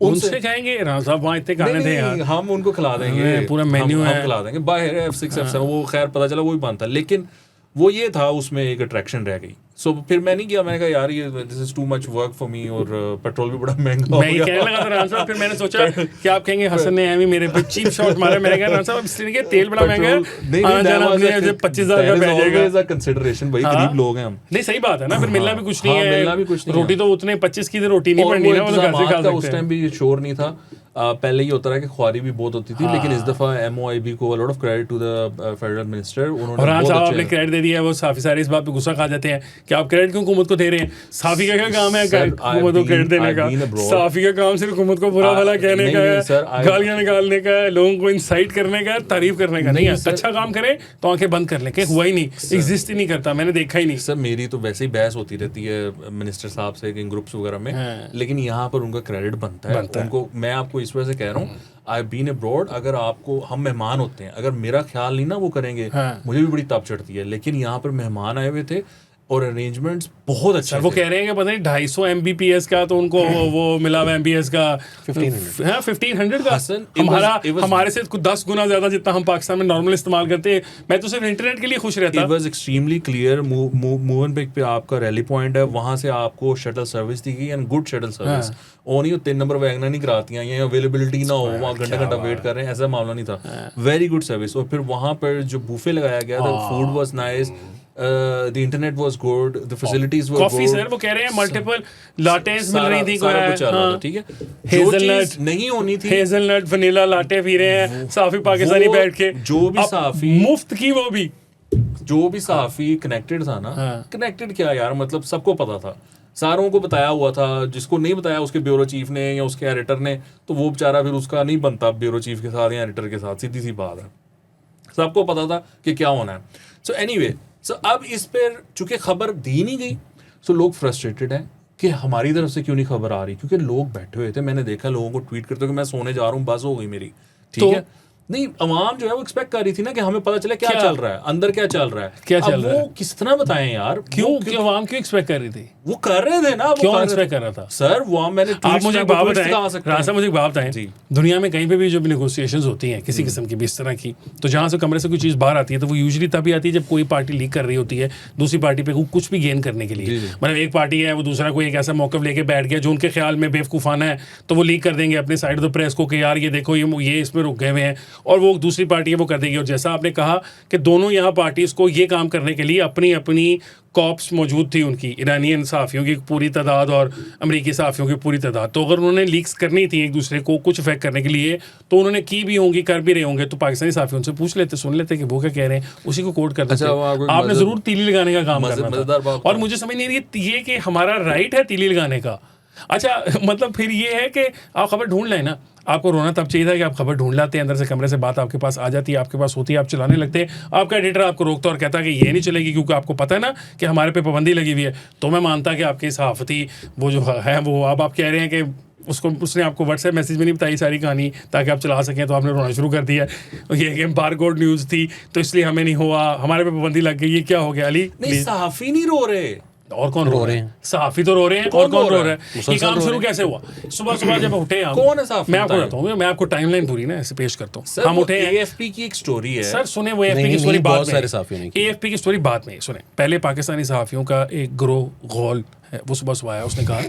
उनसे खाएंगे राणा साहब, वहाँ इतने खाने थे यार, हम उनको खिला देंगे, पूरा मेन्यू है, हम खिला देंगे। बाहर F6 F7 वो खैर पता चला वही बनता, लेकिन वो ये था उसमें एक अट्रैक्शन रह गई। सो फिर मैं नहीं किया, मैंने कहा यार ये this is too much work for me, और पेट्रोल भी बड़ा महंगा हो मैं ये कहने लगा था राणा साहब, फिर मैंने सोचा कि आप कहेंगे हसन ने एमी मेरे पे चीप शॉट मारा, मैंने कहा राणा साहब इसलिए कि तेल बड़ा महंगा है, आना जाना अपने 25,000 का पड़ जाएगा, कंसीडरेशन भाई गरीब लोग हैं हम। नहीं सही बात है ना, फिर मिलना भी कुछ नहीं है, मिलना भी कुछ नहीं, रोटी तो उतने 25 की रोटी नहीं पड़नी ना, वो तो घर से खा सकते हैं। उस टाइम भी शोर नहीं था, पहले ये होता रहा कि ख्वारी भी बहुत होती थी, लेकिन इस दफा MOIB को lot of credit to the federal minister, उन्होंने और साहब आपने क्रेडिट दे दिया, वो साफी सारे इस बात पे गुस्सा खा जाते हैं कि आप क्रेडिट क्यों हुकूमत को दे रहे हैं, साफी का क्या काम है हुकूमत को क्रेडिट देने का, साफी का काम सिर्फ हुकूमत को बुरा भला कहने का है, गालियां निकालने का है, लोगों को इंसाइट करने का, तारीफ करने का नहीं है। अच्छा काम करे तो आंखें बंद कर लें, कि हुआ ही नहीं, एग्जिस्ट ही नहीं करता, मैंने देखा ही नहीं। सर मेरी तो वैसे ही बहस होती रहती है मिनिस्टर साहब से इन ग्रुप्स वगैरह में, लेकिन यहाँ पर उनका क्रेडिट बनता है उनको। मैं आपको इस वजह से कह रहा हूँ, आई बीन अब्रॉड, अगर आपको हम मेहमान होते हैं, अगर मेरा ख्याल नहीं ना वो करेंगे, मुझे भी बड़ी ताप चढ़ती है, लेकिन यहाँ पर मेहमान आए हुए थे और अरेंजमेंट्स बहुत अच्छे थे। वो कह रहे हैं कि पता नहीं 250 Mbps का, तो उनको वो मिला हुआ MBS का 1500 का, हमारे से कुछ 10 गुना ज्यादा जितना हम पाकिस्तान में नॉर्मल इस्तेमाल करते हैं। मैं तो सिर्फ इंटरनेट के लिए खुश रहता। इट वाज एक्सट्रीमली क्लियर, मूवनपिक पे आपका रैली पॉइंट है, वहां से आपको शटल सर्विस दी गई एंड गुड शटल सर्विस। वो नहीं 3 नंबर वैगना नहीं कराती हैं, या अवेलेबिलिटी ना हो, वहाँ घंटा वेट कर रहे हैं, ऐसा मामला नहीं था। Very good service. और फिर वहाँ पर जो बूफे लगाया गया था, food was nice, the internet was good, the facilities were coffee good। Sir वो कह रहे हैं मल्टीपल लाटेस मिल रही थी, सारा कुछ चल रहा था, ठीक है। हेज़लनट नहीं होनी थी, हेज़लनट वनीला लाटे पी रहे हैं साफी पाकिस्तानी बैठ के, जो भी साफी मुफ्त की, वो भी जो भी साफी कनेक्टेड था ना, कनेक्टेड क्या यार, मतलब सबको पता था, सारों को बताया हुआ था। जिसको नहीं बताया उसके ब्यूरो चीफ ने या उसके एडिटर ने, तो वो बेचारा फिर उसका नहीं बनता ब्यूरो चीफ के साथ या एडिटर के साथ, सीधी सी बात है। सबको पता था कि क्या होना है। सो एनीवे, सो अब इस पर चूंकि खबर दी नहीं गई, सो लोग फ्रस्ट्रेटेड हैं कि हमारी तरफ से क्यों नहीं खबर आ रही, क्योंकि लोग बैठे हुए थे। मैंने देखा लोगों को ट्वीट करते हुए कि मैं सोने जा रहा हूँ, बस हो गई मेरी, ठीक है। नहीं, अवाम जो है वो एक्सपेक्ट कर रही थी ना कि हमें पता चले क्या चल रहा है, अंदर क्या चल रहा है, क्या चल रहा है, वो किस तरह बताएं यार, क्यों अवाम क्यों एक्सपेक्ट कर रही थी, वो कर रहे थे ना, क्यों एक्सपेक्ट कर रहा था सर। वो मैंने आप मुझे एक बात बताएं, रास्ता मुझे एक बात बताएं, दुनिया में कहीं पे भी जो नेगोशिएशंस होती हैं किसी किस्म की भी इस तरह की, तो जहाँ से कमरे से कोई चीज़ बाहर आती है, तो वो यूजुअली तभी आती है जब कोई पार्टी लीक कर रही होती है दूसरी पार्टी पे कुछ भी गेन करने के लिए। मतलब एक पार्टी है, वो दूसरा कोई एक ऐसा मौक़िफ़ लेके बैठ गया जो उनके ख्याल में बेवकूफ़ाना है, तो वो लीक कर देंगे अपने साइड ऑफ द प्रेस को कि यार ये देखो ये इसमें रुक गए हुए हैं, और वो दूसरी पार्टी है वो कर देगी। और जैसा आपने कहा कि दोनों यहाँ पार्टीज को ये काम करने के लिए अपनी अपनी कॉप्स मौजूद थी, उनकी ईरानियन सहाफ़ियों की पूरी तादाद और अमरीकी सहाफ़ियों की पूरी तादाद। तो अगर उन्होंने लीक्स करनी थी एक दूसरे को कुछ इफेक्ट करने के लिए, तो उन्होंने की भी होंगी, कर भी रहे होंगे, तो पाकिस्तानी सहाफ़ी उनसे पूछ लेते, सुन लेते कि वो क्या कह रहे हैं, उसी को कोट कर देते। आपने ज़रूर तीली लगाने का काम करना था। और मुझे समझ नहीं रही ये कि हमारा राइट है तीली लगाने का। अच्छा, मतलब फिर ये है कि आप खबर ढूंढ लें ना, आपको रोना तब चाहिए था कि आप खबर ढूंढ लाते हैं, अंदर से कमरे से बात आपके पास आ जाती है, आपके पास होती है, आप चलाने लगते हैं, आपका एडिटर आपको रोकता और कहता है कि ये नहीं चलेगी क्योंकि आपको पता है ना कि हमारे पे पाबंदी लगी हुई है। तो मैं मानता कि आपके सहाफ़ती वो जो है वो अब आप कह रहे हैं कि उसने आपको व्हाट्सएप मैसेज में नहीं बताई सारी कहानी ताकि आप चला सकें, तो आपने रोना शुरू कर दिया। ये कि बारकोड न्यूज़ थी तो इसलिए हमें नहीं हुआ, हमारे पे पाबंदी लग गई, ये क्या हो गया? अली नहीं, सहाफ़ी नहीं रो रहे, और कौन रो रहे हैं? सहाफ़ी तो रो रहे हैं, और कौन रो रहा है? ये काम शुरू कैसे हुआ? सुबह जब उठे हम, कौन है सहाफ़ी? मैं आपको बताता हूँ, मैं आपको टाइमलाइन पूरी ना ऐसे पेश करता हूँ। हम उठे, AFP की एक स्टोरी है सर, सुने वो AFP की स्टोरी बाद में, AFP की स्टोरी बाद में सुने। पहले पाकिस्तानी सहाफ़ियों का एक ग्रोह गौल है, वो सुबह आया, उसने कहा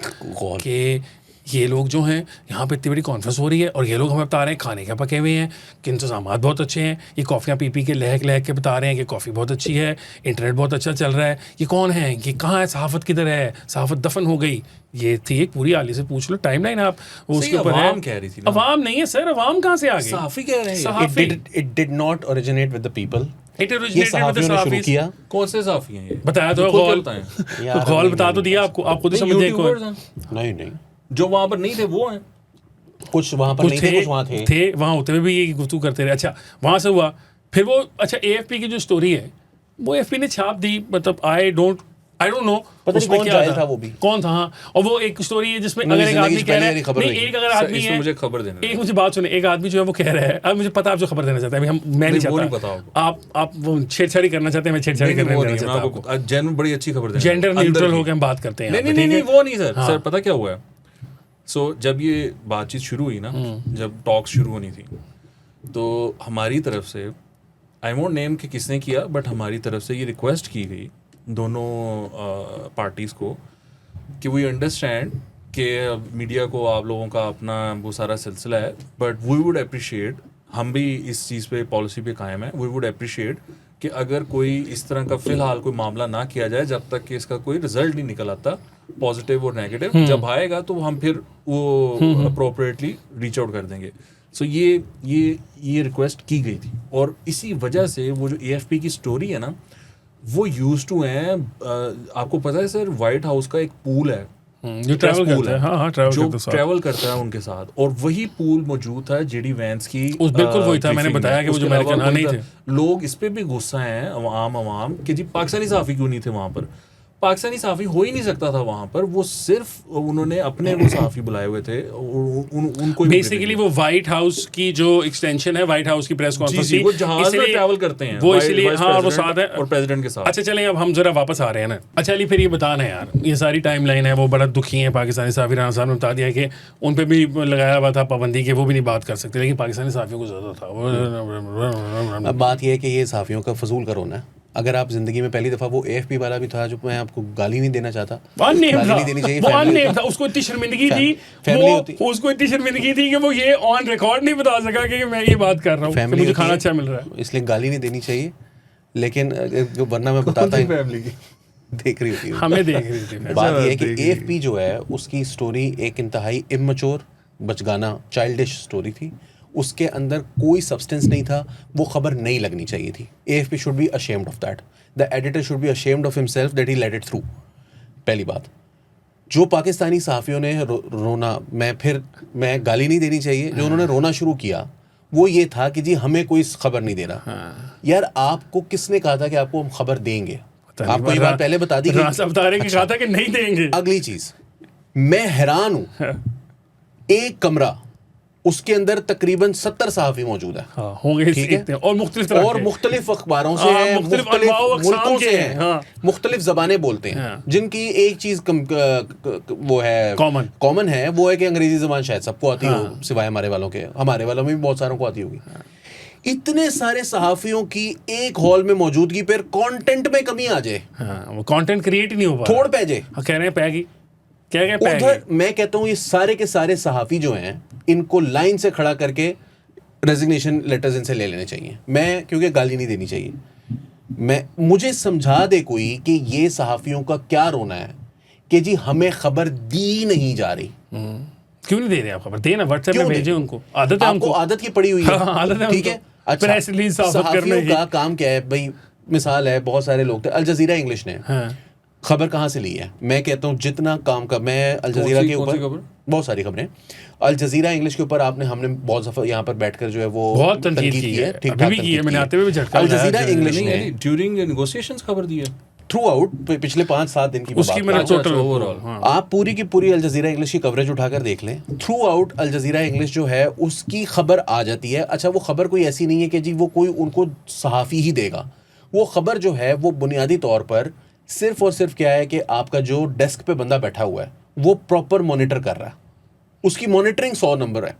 कि ये लोग जो हैं यहाँ पे इतनी बड़ी कॉन्फ्रेंस हो रही है और ये लोग हमें बता रहे हैं खाने के पके हुए हैं कि इंतजाम बहुत अच्छे हैं, ये कॉफ़ियाँ पी के लहक के बता रहे हैं कि कॉफ़ी बहुत अच्छी है, इंटरनेट बहुत अच्छा चल रहा है। ये कौन है? ये कहाँ है? सहाफ़त किधर है? सहाफ़त दफन हो गई। ये थी एक पूरी आली से पूछ लो, टाइमलाइन आप उसके ऊपर है। कह रही थी ना, अवाम नहीं है सर, अवाम कहाँ से आ गई? सहाफ़ी कह रहे हैं। It did not originate with the people. It originated with the Sahafis. कौन से सहाफ़ी हैं ये? बताया तो गौल बता तो दिया आपको, आप खुद ही समझ गए। नहीं, जो वहाँ पर नहीं थे वो हैं, कुछ वहाँ पर नहीं थे, कुछ वहाँ थे, वहाँ होते हुए भी ये गुफ्तगू करते रहे। अच्छा, वहाँ से हुआ फिर वो। अच्छा, AFP की जो स्टोरी है वो AFP ने छाप दी, मतलब I don't I don't know पता नहीं उसमें कौन क्या जाहिल था वो भी। कौन था, हाँ। और वो एक स्टोरी है जिसमें मैंने अगर एक जिंदगी आदमी से कह रहा पहली बारी खबर है, नहीं देखी। एक अगर सर, आदमी इसमें है, मुझे खबर देने एक दें। मुझे बात सुने, एक आदमी जो है वो कह रहा है, अब मुझे पता है आप जो खबर देना चाहते हैं, अभी हम मैं नहीं नहीं, वो नहीं चाहता, पता आपको। आप छेड़छाड़ी करना चाहते हैं, मैं छेड़छाड़ी करने वो नहीं नहीं, देना मैं चाहता आपको आपको। जेन्युइन बड़ी अच्छी खबर देना जेंडर अंदर न्यूट्रल की। होकर हम बात करते हैं नहीं यहाँ नहीं पे, नहीं ठीक है? वो नहीं सर। हाँ। सर पता क्या हुआ है, सो जब ये बातचीत शुरू हुई ना, जब टॉक्स शुरू होनी थी, तो हमारी तरफ से, आई वोंट नेम कि किसने किया, बट हमारी तरफ से ये रिक्वेस्ट की गई दोनों पार्टीज़ को कि वी अंडरस्टैंड कि मीडिया को आप लोगों का अपना वो सारा सिलसिला है, बट वी वुड अप्रिशिएट, हम भी इस चीज़ पे पॉलिसी पे कायम है, वी वुड अप्रिशिएट कि अगर कोई इस तरह का फ़िलहाल कोई मामला ना किया जाए जब तक कि इसका कोई रिजल्ट नहीं निकल आता पॉजिटिव और नेगेटिव। जब आएगा तो हम फिर वो अप्रोप्रिएटली रीच आउट कर देंगे। सो ये रिक्वेस्ट की गई थी, और इसी वजह से वो जो AFP की स्टोरी है ना, वो यूज टू हैं। आपको पता है सर, वाइट हाउस का एक पूल है जो ट्रैवल करता है, हाँ हाँ, ट्रैवल जो करता है साथ। ट्रैवल करता है उनके साथ, और वही पूल मौजूद था जेडी वैंस की। बिल्कुल वही था, मैंने briefing बताया में। कि वो जो उसके अलावा अमेरिकन, हाँ, वही नहीं था। लोग इस पे भी गुस्सा हैं आम कि जी पाकिस्तानी सहाफ़ी क्यों नहीं थे वहाँ पर। पाकिस्तानी सहाफ़ी हो ही नहीं सकता था वहाँ पर, वो सिर्फ उन्होंने अपने वो सहाफ़ी बुलाए हुए थे, उनको बेसिकली वो व्हाइट हाउस की जो एक्सटेंशन है, व्हाइट हाउस की प्रेस कॉन्फ्रेंस वो जहाज में ट्रैवल करते हैं, वो इसलिए, वाइस हाँ, वो प्रेसिडेंट साथ है और प्रेसिडेंट के साथ। अच्छा चलें, अब हम जरा वापस आ रहे हैं ना। अच्छा अली, फिर ये बताना है यार, ये सारी टाइमलाइन है, वो बड़ा दुखी है पाकिस्तानी सहाफ़ी। राना साहब ने बता दिया कि उन पे भी लगाया हुआ था पाबंदी के, वो भी नहीं बात कर सकते, लेकिन पाकिस्तानी सहाफ़ियों को ज़्यादा था। अब बात यह है कि ये सहाफ़ियों का फजूल का रोना है। अगर आप जिंदगी में पहली दफ़ा, वो AFP वाला भी था जो मैं आपको गाली नहीं देना चाहता, अननेम गाली था, नहीं देनी चाहिए, वो family अननेम होती। था, उसको इतनी शर्मिंदगी थी, फैमिली होती। वो उसको इतनी शर्मिंदगी थी कि वो ये ऑन रिकॉर्ड नहीं बता सका कि मैं ये बात कर रहा हूँ कि फैमिली मुझे होती खाना है, अच्छा मिल रहा है। इसलिए गाली नहीं देनी चाहिए, लेकिन वरना मैं बताता ही फैमिली की देख रही होती है। हमें देख रही थी। बात यह है कि देख रही AFP जो है उसकी स्टोरी एक इंतहाई इमैच्योर, बचगाना, चाइल्डिश स्टोरी थी। उसके अंदर कोई सब्सटेंस नहीं था, वो खबर नहीं लगनी चाहिए थी। AFP should be ashamed of that, the editor should be ashamed of himself that he let it through. पहली बात, जो पाकिस्तानी सहाफ़ियों ने रोना, मैं गाली नहीं देनी चाहिए, जो उन्होंने रोना शुरू किया वो ये था कि जी हमें कोई खबर नहीं दे रहा। यार आपको किसने कहा था कि आपको हम खबर देंगे? आपको ये बात पहले बता दी राना साहब बता रहे कि कहा था कि नहीं देंगे। अगली चीज, मैं हैरान हूं, एक कमरा उसके अंदर तकरीबन 70 सहाफ़ी मौजूद है। हाँ, होंगे ठीक है? इतने, और मुख्तलिफ तरह और के। मुख्तलिफ अखबारों से हाँ, हैं, मुख्तलिफ मुख्तलिफ अनवाओ अक़साम मुल्कों के से हैं, हैं, हाँ। मुख्तलिफ ज़बानें बोलते हैं, हाँ। जिनकी एक चीज़ वो है कॉमन है, वो है कि अंग्रेजी ज़बान शायद सबको आती हो, सिवाय हमारे वालों के। हमारे वालों में भी बहुत सारों को आती होगी। इतने सारे सहाफ़ियों की एक हॉल में मौजूदगी पर कंटेंट में कमी आ जाए, हाँ, वो कंटेंट क्रिएट ही नहीं हो पा थोड़ पै जाए। हाँ, कह रहे हैं पैगी, क्या क्या पैगी। उधर मैं कहता हूँ ये सारे के सारे सहाफ़ी जो हैं, इनको लाइन से खड़ा करके रेजिग्नेशन लेटर्स इनसे ले लेने चाहिए। मैं, क्योंकि गाली नहीं देनी चाहिए, मुझे समझा दे कोई कि ये सहाफ़ियों का क्या रोना है कि जी हमें खबर दी नहीं जा रही। क्यों नहीं दे रहे आप खबर? देना, व्हाट्सएप में क्यों भेजे नहीं? उनको, आदत है आपको उनको। आदत की पड़ी हुई है, हाँ, आदत है ठीक उनको। है। अच्छा, प्रेस रिलीज साबित करने सहाफ़ियों की। का काम क्या है भाई? मिसाल है, बहुत सारे लोग थे, अल जज़ीरा इंग्लिश ने हाँ। खबर कहाँ से ली है? मैं कहता हूँ जितना काम का, मैं अल जज़ीरा के कौन सी ऊपर खबर? बहुत सारी खबरें, अल जज़ीरा इंग्लिश के ऊपर हमने बहुत दफ़ा यहाँ पर बैठकर जो है वो बहुत तनकीद की है, ठीक अभी भी की है, मैंने आते हुए भी झटका अल लगाया, जज़ीरा इंग्लिश नहीं, ने ड्यूरिंग नेगोशिएशंस खबर दी है थ्रू आउट पिछले 5-7 दिन की मैं उसकी बात मैंने कर रहा हूँ। Total overall। हाँ। आप पूरी की पूरी अल जज़ीरा इंग्लिश की कवरेज उठाकर देख लें, throughout Al Jazeera English जो है उसकी खबर आ जाती है। अच्छा, वो खबर कोई ऐसी नहीं है कि जी वो कोई उनको सहाफ़ी ही देगा। वो खबर जो है वो बुनियादी तौर पर सिर्फ और सिर्फ क्या है कि आपका जो डेस्क पे बंदा बैठा हुआ है वो प्रॉपर मॉनिटर कर रहा है, उसकी मॉनिटरिंग 100 नंबर है।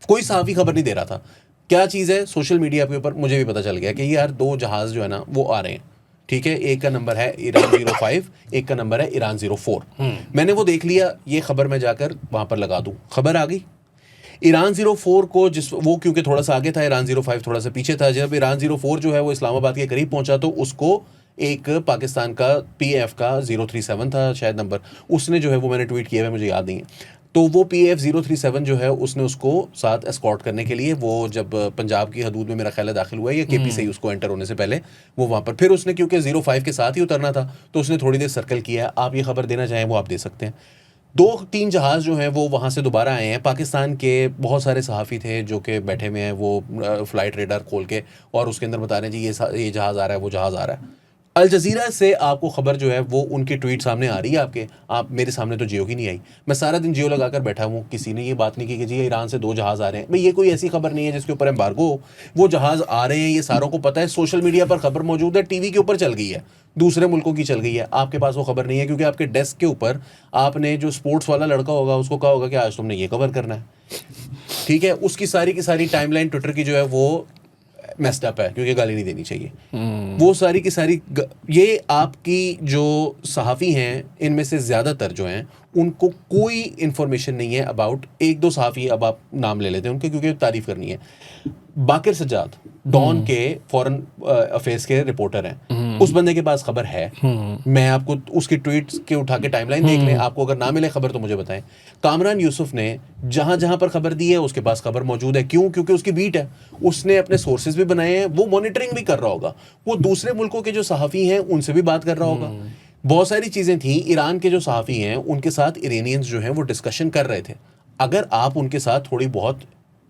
कोई सहाफ़ी खबर नहीं दे रहा था। क्या चीज़ है? सोशल मीडिया के ऊपर मुझे भी पता चल गया कि यार 2 जहाज़ जो है ना वो आ रहे हैं, ठीक है। एक का नंबर है ईरान 05, एक का नंबर है ईरान 04। मैंने वो देख लिया, ये खबर मैं जाकर वहाँ पर लगा दूँ, खबर आ गई। ईरान 04 को वो क्योंकि थोड़ा सा आगे था, ईरान 05 थोड़ा सा पीछे था। जब ईरान 04 जो है वो इस्लामाबाद के करीब पहुंचा तो उसको एक पाकिस्तान का PF का 037 था शायद नंबर, उसने जो है वो मैंने ट्वीट किया है, मुझे याद नहीं है, तो वो PF 037 जो है उसने उसको साथ एस्कॉर्ट करने के लिए, वो जब पंजाब की हदूद में मेरा ख्याल है दाखिल हुआ है या KP से ही उसको एंटर होने से पहले वो वहाँ पर, फिर उसने क्योंकि 05 के साथ ही उतरना था तो उसने थोड़ी देर सर्कल किया है। आप ये खबर देना चाहें वो आप दे सकते हैं। 2-3 जहाज़ जो हैं वो वहाँ से दोबारा आए हैं। पाकिस्तान के बहुत सारे सहाफ़ी थे जो कि बैठे हुए हैं, वो फ़्लाइट रेडार खोल के और उसके अंदर बता रहे हैं जी ये जहाज़ आ रहा है, वो जहाज़ आ रहा है। अल जजीरा से आपको खबर जो है वो उनकी ट्वीट सामने आ रही है आपके, आप मेरे सामने तो जियो की नहीं आई। मैं सारा दिन जियो लगाकर बैठा हूँ, किसी ने ये बात नहीं की कि जी ईरान से 2 जहाज़ आ रहे हैं। भाई ये कोई ऐसी खबर नहीं है जिसके ऊपर एम्बार्गो हो, वो जहाज़ आ रहे हैं ये सारों को पता है, सोशल मीडिया पर खबर मौजूद है, टीवी के ऊपर चल गई है, दूसरे मुल्कों की चल गई है, आपके पास वो खबर नहीं है क्योंकि आपके डेस्क के ऊपर आपने जो स्पोर्ट्स वाला लड़का होगा उसको कहा होगा कि आज तुमने ये कवर करना है, ठीक है। उसकी सारी की सारी टाइमलाइन ट्विटर की जो है वो मेस्ड अप है, क्योंकि गाली नहीं देनी चाहिए। वो सारी की सारी ये आपकी जो सहाफ़ी हैं इनमें से ज़्यादातर जो हैं उनको कोई इन्फॉर्मेशन नहीं है अबाउट, 1-2 सहाफ़ी अब आप नाम ले लेते हैं उनके क्योंकि तारीफ़ करनी है। बाकिर सज्जाद डॉन के फॉरेन अफेयर्स के रिपोर्टर हैं, उस बंदे के पास खबर है। मैं आपको उसकी ट्वीट्स के उठा के टाइमलाइन देख लें, आपको अगर ना मिले खबर तो मुझे बताएं। कामरान यूसुफ ने जहां जहां पर खबर दी है उसके पास खबर मौजूद है, क्यों? क्योंकि उसकी बीट है, उसने अपने सोर्सेज भी बनाए हैं, वो मॉनिटरिंग भी कर रहा होगा, वो दूसरे मुल्कों के जो सहाफ़ी हैं उनसे भी बात कर रहा होगा। बहुत सारी चीज़ें थी, ईरान के जो सहाफ़ी हैं उनके साथ इरानियंस जो हैं वो डिस्कशन कर रहे थे। अगर आप उनके साथ थोड़ी बहुत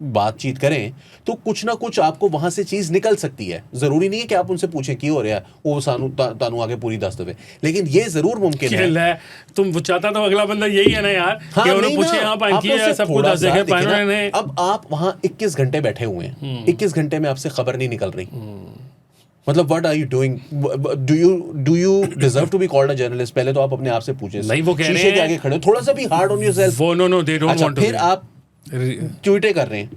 बातचीत करें तो कुछ ना कुछ आपको वहां से चीज निकल सकती है। जरूरी नहीं है कि आप उनसे पूछें क्यों हो रहा है, वो सानू तानू आगे पूरी दस दफे, लेकिन ये जरूर मुमकिन है। तुम चाहता तो अगला बंदा यही है ना यार, हाँ, कि उन्हें पूछे आप सब कुछ दस देखें। अब आप वहां 21 घंटे बैठे हुए हैं, 21 घंटे में आपसे खबर नहीं निकल रही। मतलब what are you doing, do you deserve to be called a journalist? पहले तो आप अपने आप से पूछें। नहीं, वो कह रहे हैं शीशे के आगे खड़े, थोड़ा सा भी hard on yourself. No they don't want to. फिर आप ट्वीटें कर रहे हैं,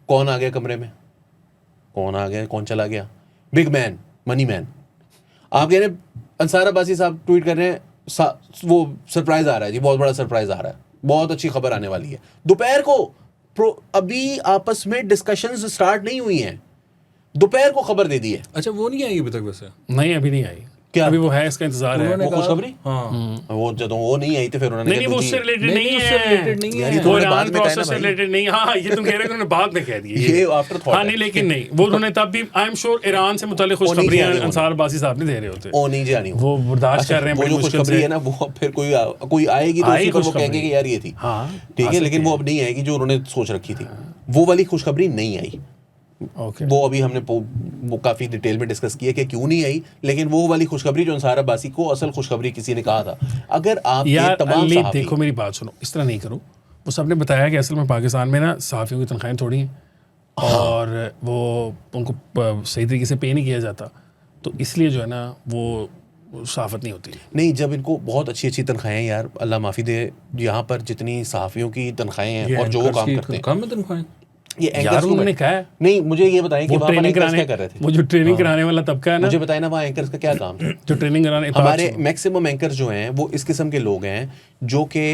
कौन आ गया कमरे में, कौन आ गया, कौन चला गया, बिग मैन, मनी मैन। आप कह रहे हैं अंसार अब्बासी साहब ट्वीट कर रहे हैं वो सरप्राइज आ रहा है जी, बहुत बड़ा सरप्राइज आ रहा है, बहुत अच्छी खबर आने वाली है। दोपहर को अभी आपस में डिस्कशंस स्टार्ट नहीं हुई हैं, दोपहर को खबर दे दी है। अच्छा, वो नहीं आई अभी तक? वैसे नहीं, अभी नहीं आई। क्या अभी वो है, इसका इंतजार है। वो खुशखबरी, हाँ, वो जब वो नहीं आई तो फिर उन्होंने नहीं, वो उससे रिलेटेड नहीं है, वो ईरान प्रोसेस से रिलेटेड नहीं। हाँ, ये तुम कह रहे हो उन्होंने बाद में कह दिया ये आफ्टर थॉट। हाँ नहीं, लेकिन नहीं, वो उन्होंने तब भी आई एम श्योर ईरान से मुताल्लिक खुशखबरियां अंसार अब्बासी साहब नहीं दे रहे होते, ओ नहीं जानी, वो बर्दाश्त कर रहे हैं। वो जो खुशखबरी है ना, वो फिर कोई आएगी तो उसी पर वो कहेंगे कि यार ये थी, ठीक है, लेकिन वो अब नहीं आएगी जो उन्होंने सोच रखी थी। वो वाली खुशखबरी नहीं आई। वो अभी हमने वो काफ़ी डिटेल में डिस्कस किया कि क्यों नहीं आई, लेकिन वो वाली खुशखबरी जो अंसार अब्बासी को असल खुशखबरी किसी ने कहा था। अगर आप यार तमाम देखो, मेरी बात सुनो, इस तरह नहीं करो। वो सबने बताया कि असल में पाकिस्तान में ना सहाफ़ियों की तनख्वाहें थोड़ी हैं और वो उनको सही तरीके से पे नहीं किया जाता, तो इसलिए जो है ना वो सहाफ़त नहीं होती। नहीं, जब इनको बहुत अच्छी अच्छी तनख्वाहें हैं यार, अल्लाह माफ़ी दे, यहाँ पर जितनी सहाफ़ियों की तनख्वाहें हैं और जो वो काम करते हैं, कम में तनख्वाहें, ये यार उन्होंने कहा है। नहीं, मुझे ये बताएं कि वहाँ पर एंकर्स क्या कर रहे थे? वो जो ट्रेनिंग कराने वाला तबका है ना, मुझे बताएं ना वहाँ एंकर्स का क्या काम है? जो ट्रेनिंग कराने, हमारे मैक्सिमम एंकर्स जो हैं वो इस किस्म के लोग हैं जो कि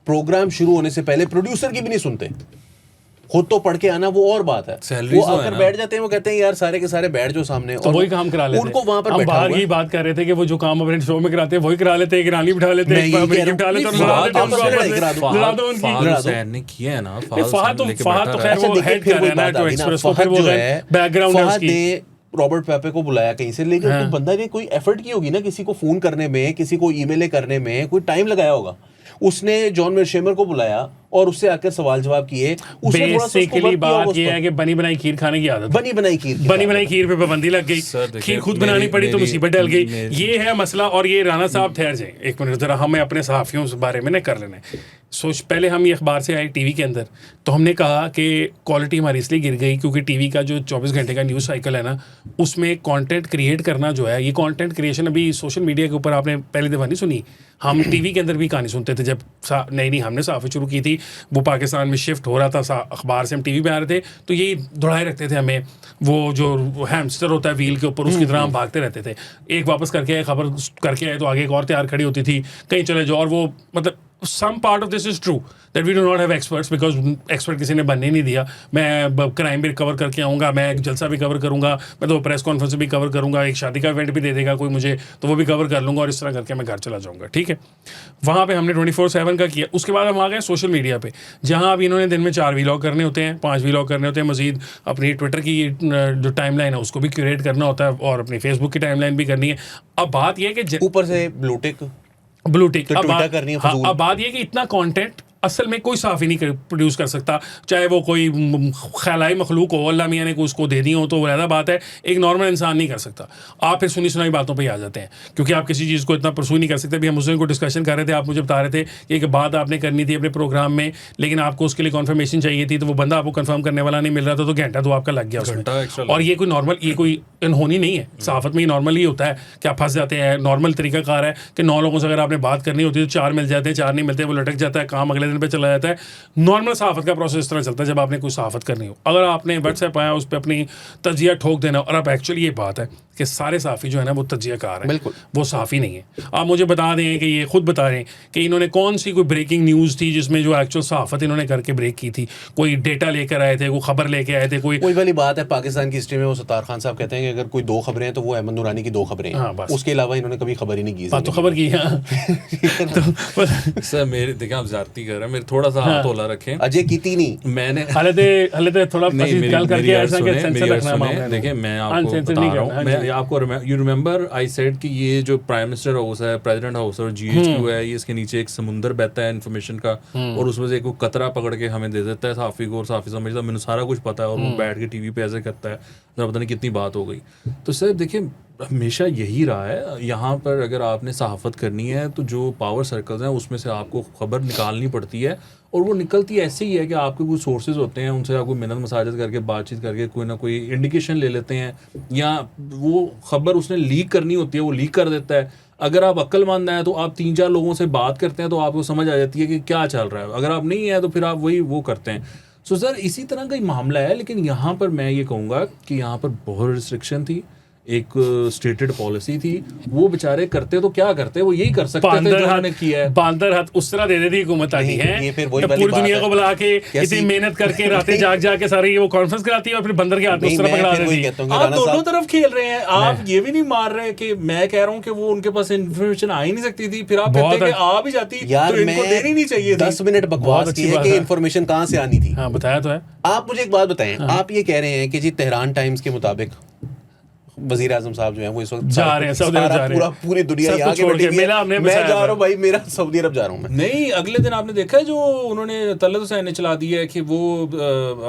प्रोग्राम शुरू होने से पहले प्रोड्यूसर की भी नहीं सुनते, खुद तो पढ़ के आना वो और बात है। वो आकर बैठ जाते हैं, वो कहते हैं यार सारे के सारे बैठ जो सामने, तो वही काम करा लेते हैं। उनको वहां पर हम बाहर की बात कर रहे थे कि वो जो काम अपने शो में कराते हैं वही करा लेते हैं, ईरानी बिठा लेते हैं, बिठा लेते हैं। रॉबर्ट पेपे को बुलाया कहीं से, लेकिन तो बंदा ने कोई एफर्ट की होगी ना, किसी को फोन करने में, किसी को ईमेल करने में कोई टाइम लगाया होगा। उसने जॉन मेरशेमर को बुलाया और उससे आकर सवाल जवाब किए। बेसिकली बात ये है कि बनी बनाई खीर खाने की आदत, बनी बनाई खीर पे पाबंदी लग गई, खीर खुद बनानी पड़ी तो मुसीबत डल गई। ये है मसला। और ये राना साहब ठहर जाए एक मिनट जरा, हमें अपने सहाफ़ियों के बारे में न कर लेना है। सोच, पहले हम ये अखबार से आए टीवी के अंदर, तो हमने कहा कि क्वालिटी हमारी इसलिए गिर गई क्योंकि टीवी का जो 24 घंटे का न्यूज़ साइकिल है ना, उसमें कंटेंट क्रिएट करना जो है, ये कंटेंट क्रिएशन अभी सोशल मीडिया के ऊपर आपने पहली दफ़ा नहीं सुनी। हम टीवी के अंदर भी कहानी सुनते थे जब नई हमने सहाफ़ी शुरू की थी, वो पाकिस्तान में शिफ्ट हो रहा था, अखबार से हम टीवी पे आ रहे थे, तो यही दौड़ाए रखते थे हमें, वो जो हैमस्टर होता है व्हील के ऊपर, उसकी तरह हम भागते रहते थे। एक वापस करके आए, खबर करके आए तो आगे एक और तैयार खड़ी होती थी, कहीं चले जाओ। और वो मतलब some part of this is true that we do not have experts because expert किसी ने बनने नहीं दिया। मैं क्राइम भी कवर करके आऊँगा, मैं एक जलसा भी कवर करूँगा, मैं तो प्रेस कॉन्फ्रेंस भी कवर करूँगा, एक शादी का इवेंट भी दे देगा कोई मुझे तो वो भी कवर कर लूँगा, और इस तरह करके मैं घर चला जाऊँगा। ठीक है, वहाँ पे हमने 24/7 का किया। उसके बाद हम आ गए सोशल मीडिया पे, जहाँ अब इन्होंने दिन में 4 व्लॉग करने होते हैं, 5 व्लॉग करने होते हैं, मजीद अपनी ट्विटर की जो टाइमलाइन है उसको भी क्यूरेट करना होता है और अपनी फेसबुक की टाइमलाइन भी करनी है। अब बात यह है कि ऊपर से ब्लूटिक ब्लूटिक करनी है। अब बात ये कि इतना कंटेंट असल में कोई सहाफ़ी नहीं प्रोड्यूस कर सकता, चाहे वो कोई ख्यालाई मखलूक हो, अल्लाह मियाँ ने उसको दे दी हो तो ज़्यादा बात है, एक नॉर्मल इंसान नहीं कर सकता। आप फिर सुनी सुनाई बातों पे आ जाते हैं, क्योंकि आप किसी चीज़ को इतना परसू नहीं कर सकते। अभी हम उसमें को डिस्कशन कर रहे थे, आप मुझे बता रहे थे कि एक बात आपने करनी थी अपने प्रोग्राम में, लेकिन आपको उसके लिए कन्फर्मेशन चाहिए थी, तो वो बंदा आपको कन्फर्म करने वाला नहीं मिल रहा था, तो घंटा तो आपका लग गया उसमें। और ये कोई नॉर्मल, ये कोई अनहोनी नहीं है, सहाफ़त में ये नॉर्मल ही होता है कि आप फंस जाते हैं। नॉर्मल तरीकाकार है कि 9 लोगों से अगर आपने बात करनी होती है तो 4 मिल जाते हैं, 4 नहीं मिलते, वो लटक जाता है, काम अगले दिन पे चला जाता है। नॉर्मल सहाफ़त का प्रोसेस इस तरह चलता है जब आपने कोई सहाफ़त करनी हो। अगर आपने व्हाट्सएप आया उस पर अपनी तजिया ठोक देना, और अब एक्चुअली ये बात है कि सारे सहाफ़ी जो है ना वो तजियाकार हैं, बिल्कुल, वो सहाफ़ी नहीं है। आप मुझे बता दें कि ये खुद बता रहे हैं कि इन्होंने कौन सी कोई ब्रेकिंग न्यूज़ थी जिसमें जो एक्चुअल सहाफ़त इन्होंने करके ब्रेक की थी, कोई डेटा लेकर आए थे, कोई खबर लेके आए थे, कोई वाली बात है। पाकिस्तान की हिस्ट्री में वो सत्तार खान साहब कहते हैं कि अगर कोई 2 खबरें हैं तो वो अहमद नूरानी की 2 खबरें हैं, उसके अलावा इन्होंने कभी खबर ही नहीं की। तो खबर की सर मेरे देखिए आप ज़्यादती कर रहे हैं, मेरे थोड़ा सा हाथ होला रखें। अजय कीती नहीं, मैंने हालत थोड़ा गल करके ऐसा कि सेंसर रखना मामला है। देखिए मैं आपको बता रहा हूँ, मैं आपको यू रिमेंबर आई सेड कि ये जो प्राइम मिनिस्टर हाउस है, प्रेसिडेंट हाउस और GHQ है, ये इसके नीचे एक समुंदर बहता है इन्फॉर्मेशन का, और उसमें से एक वो कतरा पकड़ के हमें दे देता है सहाफ़ी को, और सहाफ़ी समझता है मैंने सारा कुछ पता है, और वो बैठ के टीवी पे ऐसे करता है, पता नहीं कितनी बात हो गई। तो सर देखिए हमेशा यही रहा है, यहाँ पर अगर आपने सहाफ़त करनी है तो जो पावर सर्कल्स हैं उसमें से आपको खबर निकालनी पड़ती है, और वो निकलती ऐसे ही है कि आपके कुछ सोर्सेज होते हैं, उनसे आपको मिन्नत मसाजत करके बातचीत करके कोई ना कोई इंडिकेशन ले लेते हैं, या वो खबर उसने लीक करनी होती है वो लीक कर देता है। अगर आप अक्लमंद हैं तो आप 3-4 लोगों से बात करते हैं तो आपको समझ आ जाती है कि क्या चल रहा है। अगर आप नहीं है तो फिर आप वही वो करते हैं। सो सर इसी तरह का ही मामला है, लेकिन यहाँ पर मैं ये कहूँगा कि यहाँ पर बहुत रिस्ट्रिक्शन थी, एक स्टेटेड पॉलिसी थी, वो बेचारे करते तो क्या करते, वो यही कर सकते थे जो उन्होंने किया है। बांदर हाथ उस तरह दे देती हुकूमत आती है, पूरी दुनिया को बुला के इतनी मेहनत करके रातें जाग जाग के सारी वो कॉन्फ्रेंस कराती है, और फिर बंदर के हाथ उस तरह पकड़ा देती है। आप दोनों तरफ खेल रहे हैं, आप ये भी नहीं मार रहे कि मैं कह रहा हूँ कि वो उनके पास इन्फॉर्मेशन आ ही नहीं सकती थी, फिर आप कहते हैं कि आ भी जाती तो इनको देनी नहीं चाहिए थी। 10 मिनट बकवास की है कि इन्फॉर्मेशन कहाँ से आनी थी। हाँ बताया तो है। आप मुझे एक बात बताएं, आप ये कह रहे हैं कि जी तेहरान टाइम्स के मुताबिक वजीर आजम साहब जो हैं वो इस वक्त जा रहे हैं सऊदी अरब, जा रहे हैं पूरी दुनिया यहाँ के बैठी हुई है, मैं जा रहा हूँ भाई, मेरा सऊदी अरब जा रहा हूँ मैं। नहीं, अगले दिन आपने देखा है जो उन्होंने तलत हुसैन ने चला दिया है कि वो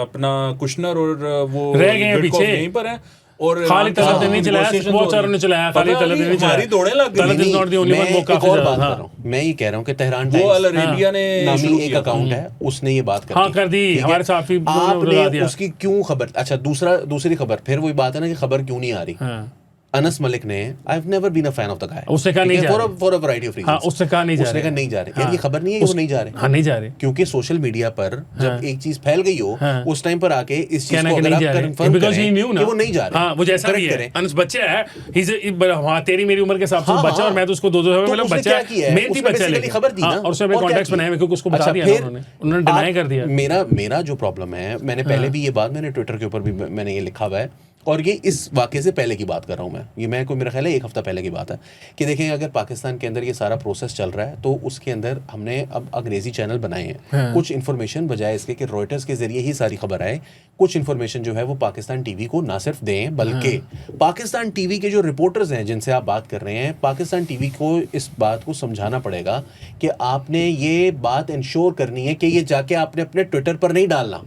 अपना कुशनर और वो रह गए हैं पीछे, यहीं पर है, और खाली तलत ने चलाया, बहुत सारों ने चलाया, खाली तलत ने चलाया, दौड़े लग गई। Talat is not the only one. वो काफी और बात कर रहा हूँ, मैं ये कह रहा हूँ कि तेहरान टाइम्स, वो अल अरेबिया ने नामी एक अकाउंट है, उसने ये बात कर दी हमारे साथ, आपने उसकी क्यों खबर, अच्छा दूसरी खबर, फिर वही बात है ना कि खबर क्यों नहीं आ रही। अनस मलिक ने, I have never been a fan of the guy, उसने कहा नहीं जा रहे, for a variety of reasons, उसने कहा नहीं जा रहे, उसने कहा नहीं जा रहे। यार ये खबर नहीं है कि वो नहीं जा रहे, नहीं जा रहे, क्योंकि सोशल मीडिया पर जब एक चीज फैल गई हो उस टाइम पर आके इस चीज को अगर आप कंफर्म करें कि वो नहीं जा रहे, हां वो जैसा भी है, अनस बच्चा है, ही इज तेरी मेरी उम्र के हिसाब से बच्चा, और मैं तो उसको 2-2 मतलब बच्चा है, मेहनती बच्चा है, खबर दी ना, और उसने अपने कॉन्टेक्स्ट बनाए क्योंकि उसको बता दिया उन्होंने डिनाई कर दिया। मेरा जो प्रॉब्लम है, मैंने पहले भी ये बात, मैंने ट्विटर के ऊपर भी मैंने ये लिखा हुआ है, और ये इस वाक़े से पहले की बात कर रहा हूँ मैं, ये मैं को मेरा ख्याल है 1 हफ्ता पहले की बात है, कि देखें अगर पाकिस्तान के अंदर ये सारा प्रोसेस चल रहा है तो उसके अंदर हमने अब अंग्रेज़ी चैनल बनाए हैं। कुछ इन्फॉर्मेशन बजाय इसके कि रॉयटर्स के ज़रिए ही सारी खबर आए, कुछ इन्फॉर्मेशन जो है वो पाकिस्तान टीवी को ना सिर्फ दें, बल्कि पाकिस्तान टीवी के जो रिपोर्टर्स हैं जिनसे आप बात कर रहे हैं, पाकिस्तान टीवी को इस बात को समझाना पड़ेगा कि आपने ये बात इंश्योर करनी है कि ये जाके आपने अपने ट्विटर पर नहीं डालना,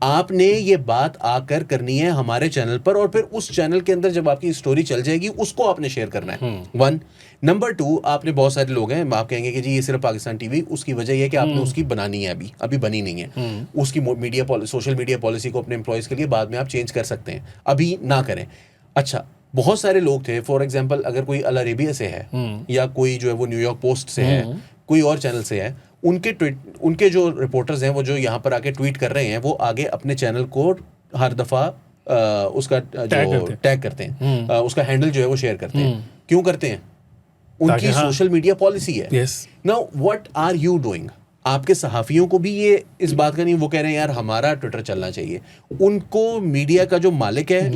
आपने ये बात आकर करनी है हमारे चैनल पर, और फिर उस चैनल के अंदर जब आपकी स्टोरी चल जाएगी उसको आपने शेयर करना है। 1 नंबर 2, आपने बहुत सारे लोग हैं, आप कहेंगे कि जी ये सिर्फ पाकिस्तान टीवी, उसकी वजह यह है कि आपने उसकी बनानी है, अभी बनी नहीं है उसकी सोशल मीडिया पॉलिसी को अपने एम्प्लॉयज़ के लिए, बाद में आप चेंज कर सकते हैं, अभी ना करें। अच्छा, बहुत सारे लोग थे, फॉर एग्जाम्पल अगर कोई अल अरेबिया से है या कोई जो है वो न्यूयॉर्क पोस्ट से है, कोई और चैनल से है, उनके जो रिपोर्टर्स हैं वो जो यहाँ पर आके ट्वीट कर रहे हैं, वो आगे अपने चैनल को हर दफ़ा उसका जो टैग करते हैं, उसका हैंडल जो है वो शेयर करते हैं। क्यों करते हैं? उनकी सोशल मीडिया पॉलिसी है। Now what are you doing? आपके सहाफ़ियों को भी ये इस बात का नहीं, वो कह रहे हैं यार हमारा ट्विटर चलना चाहिए। उनको मीडिया का जो मालिक है,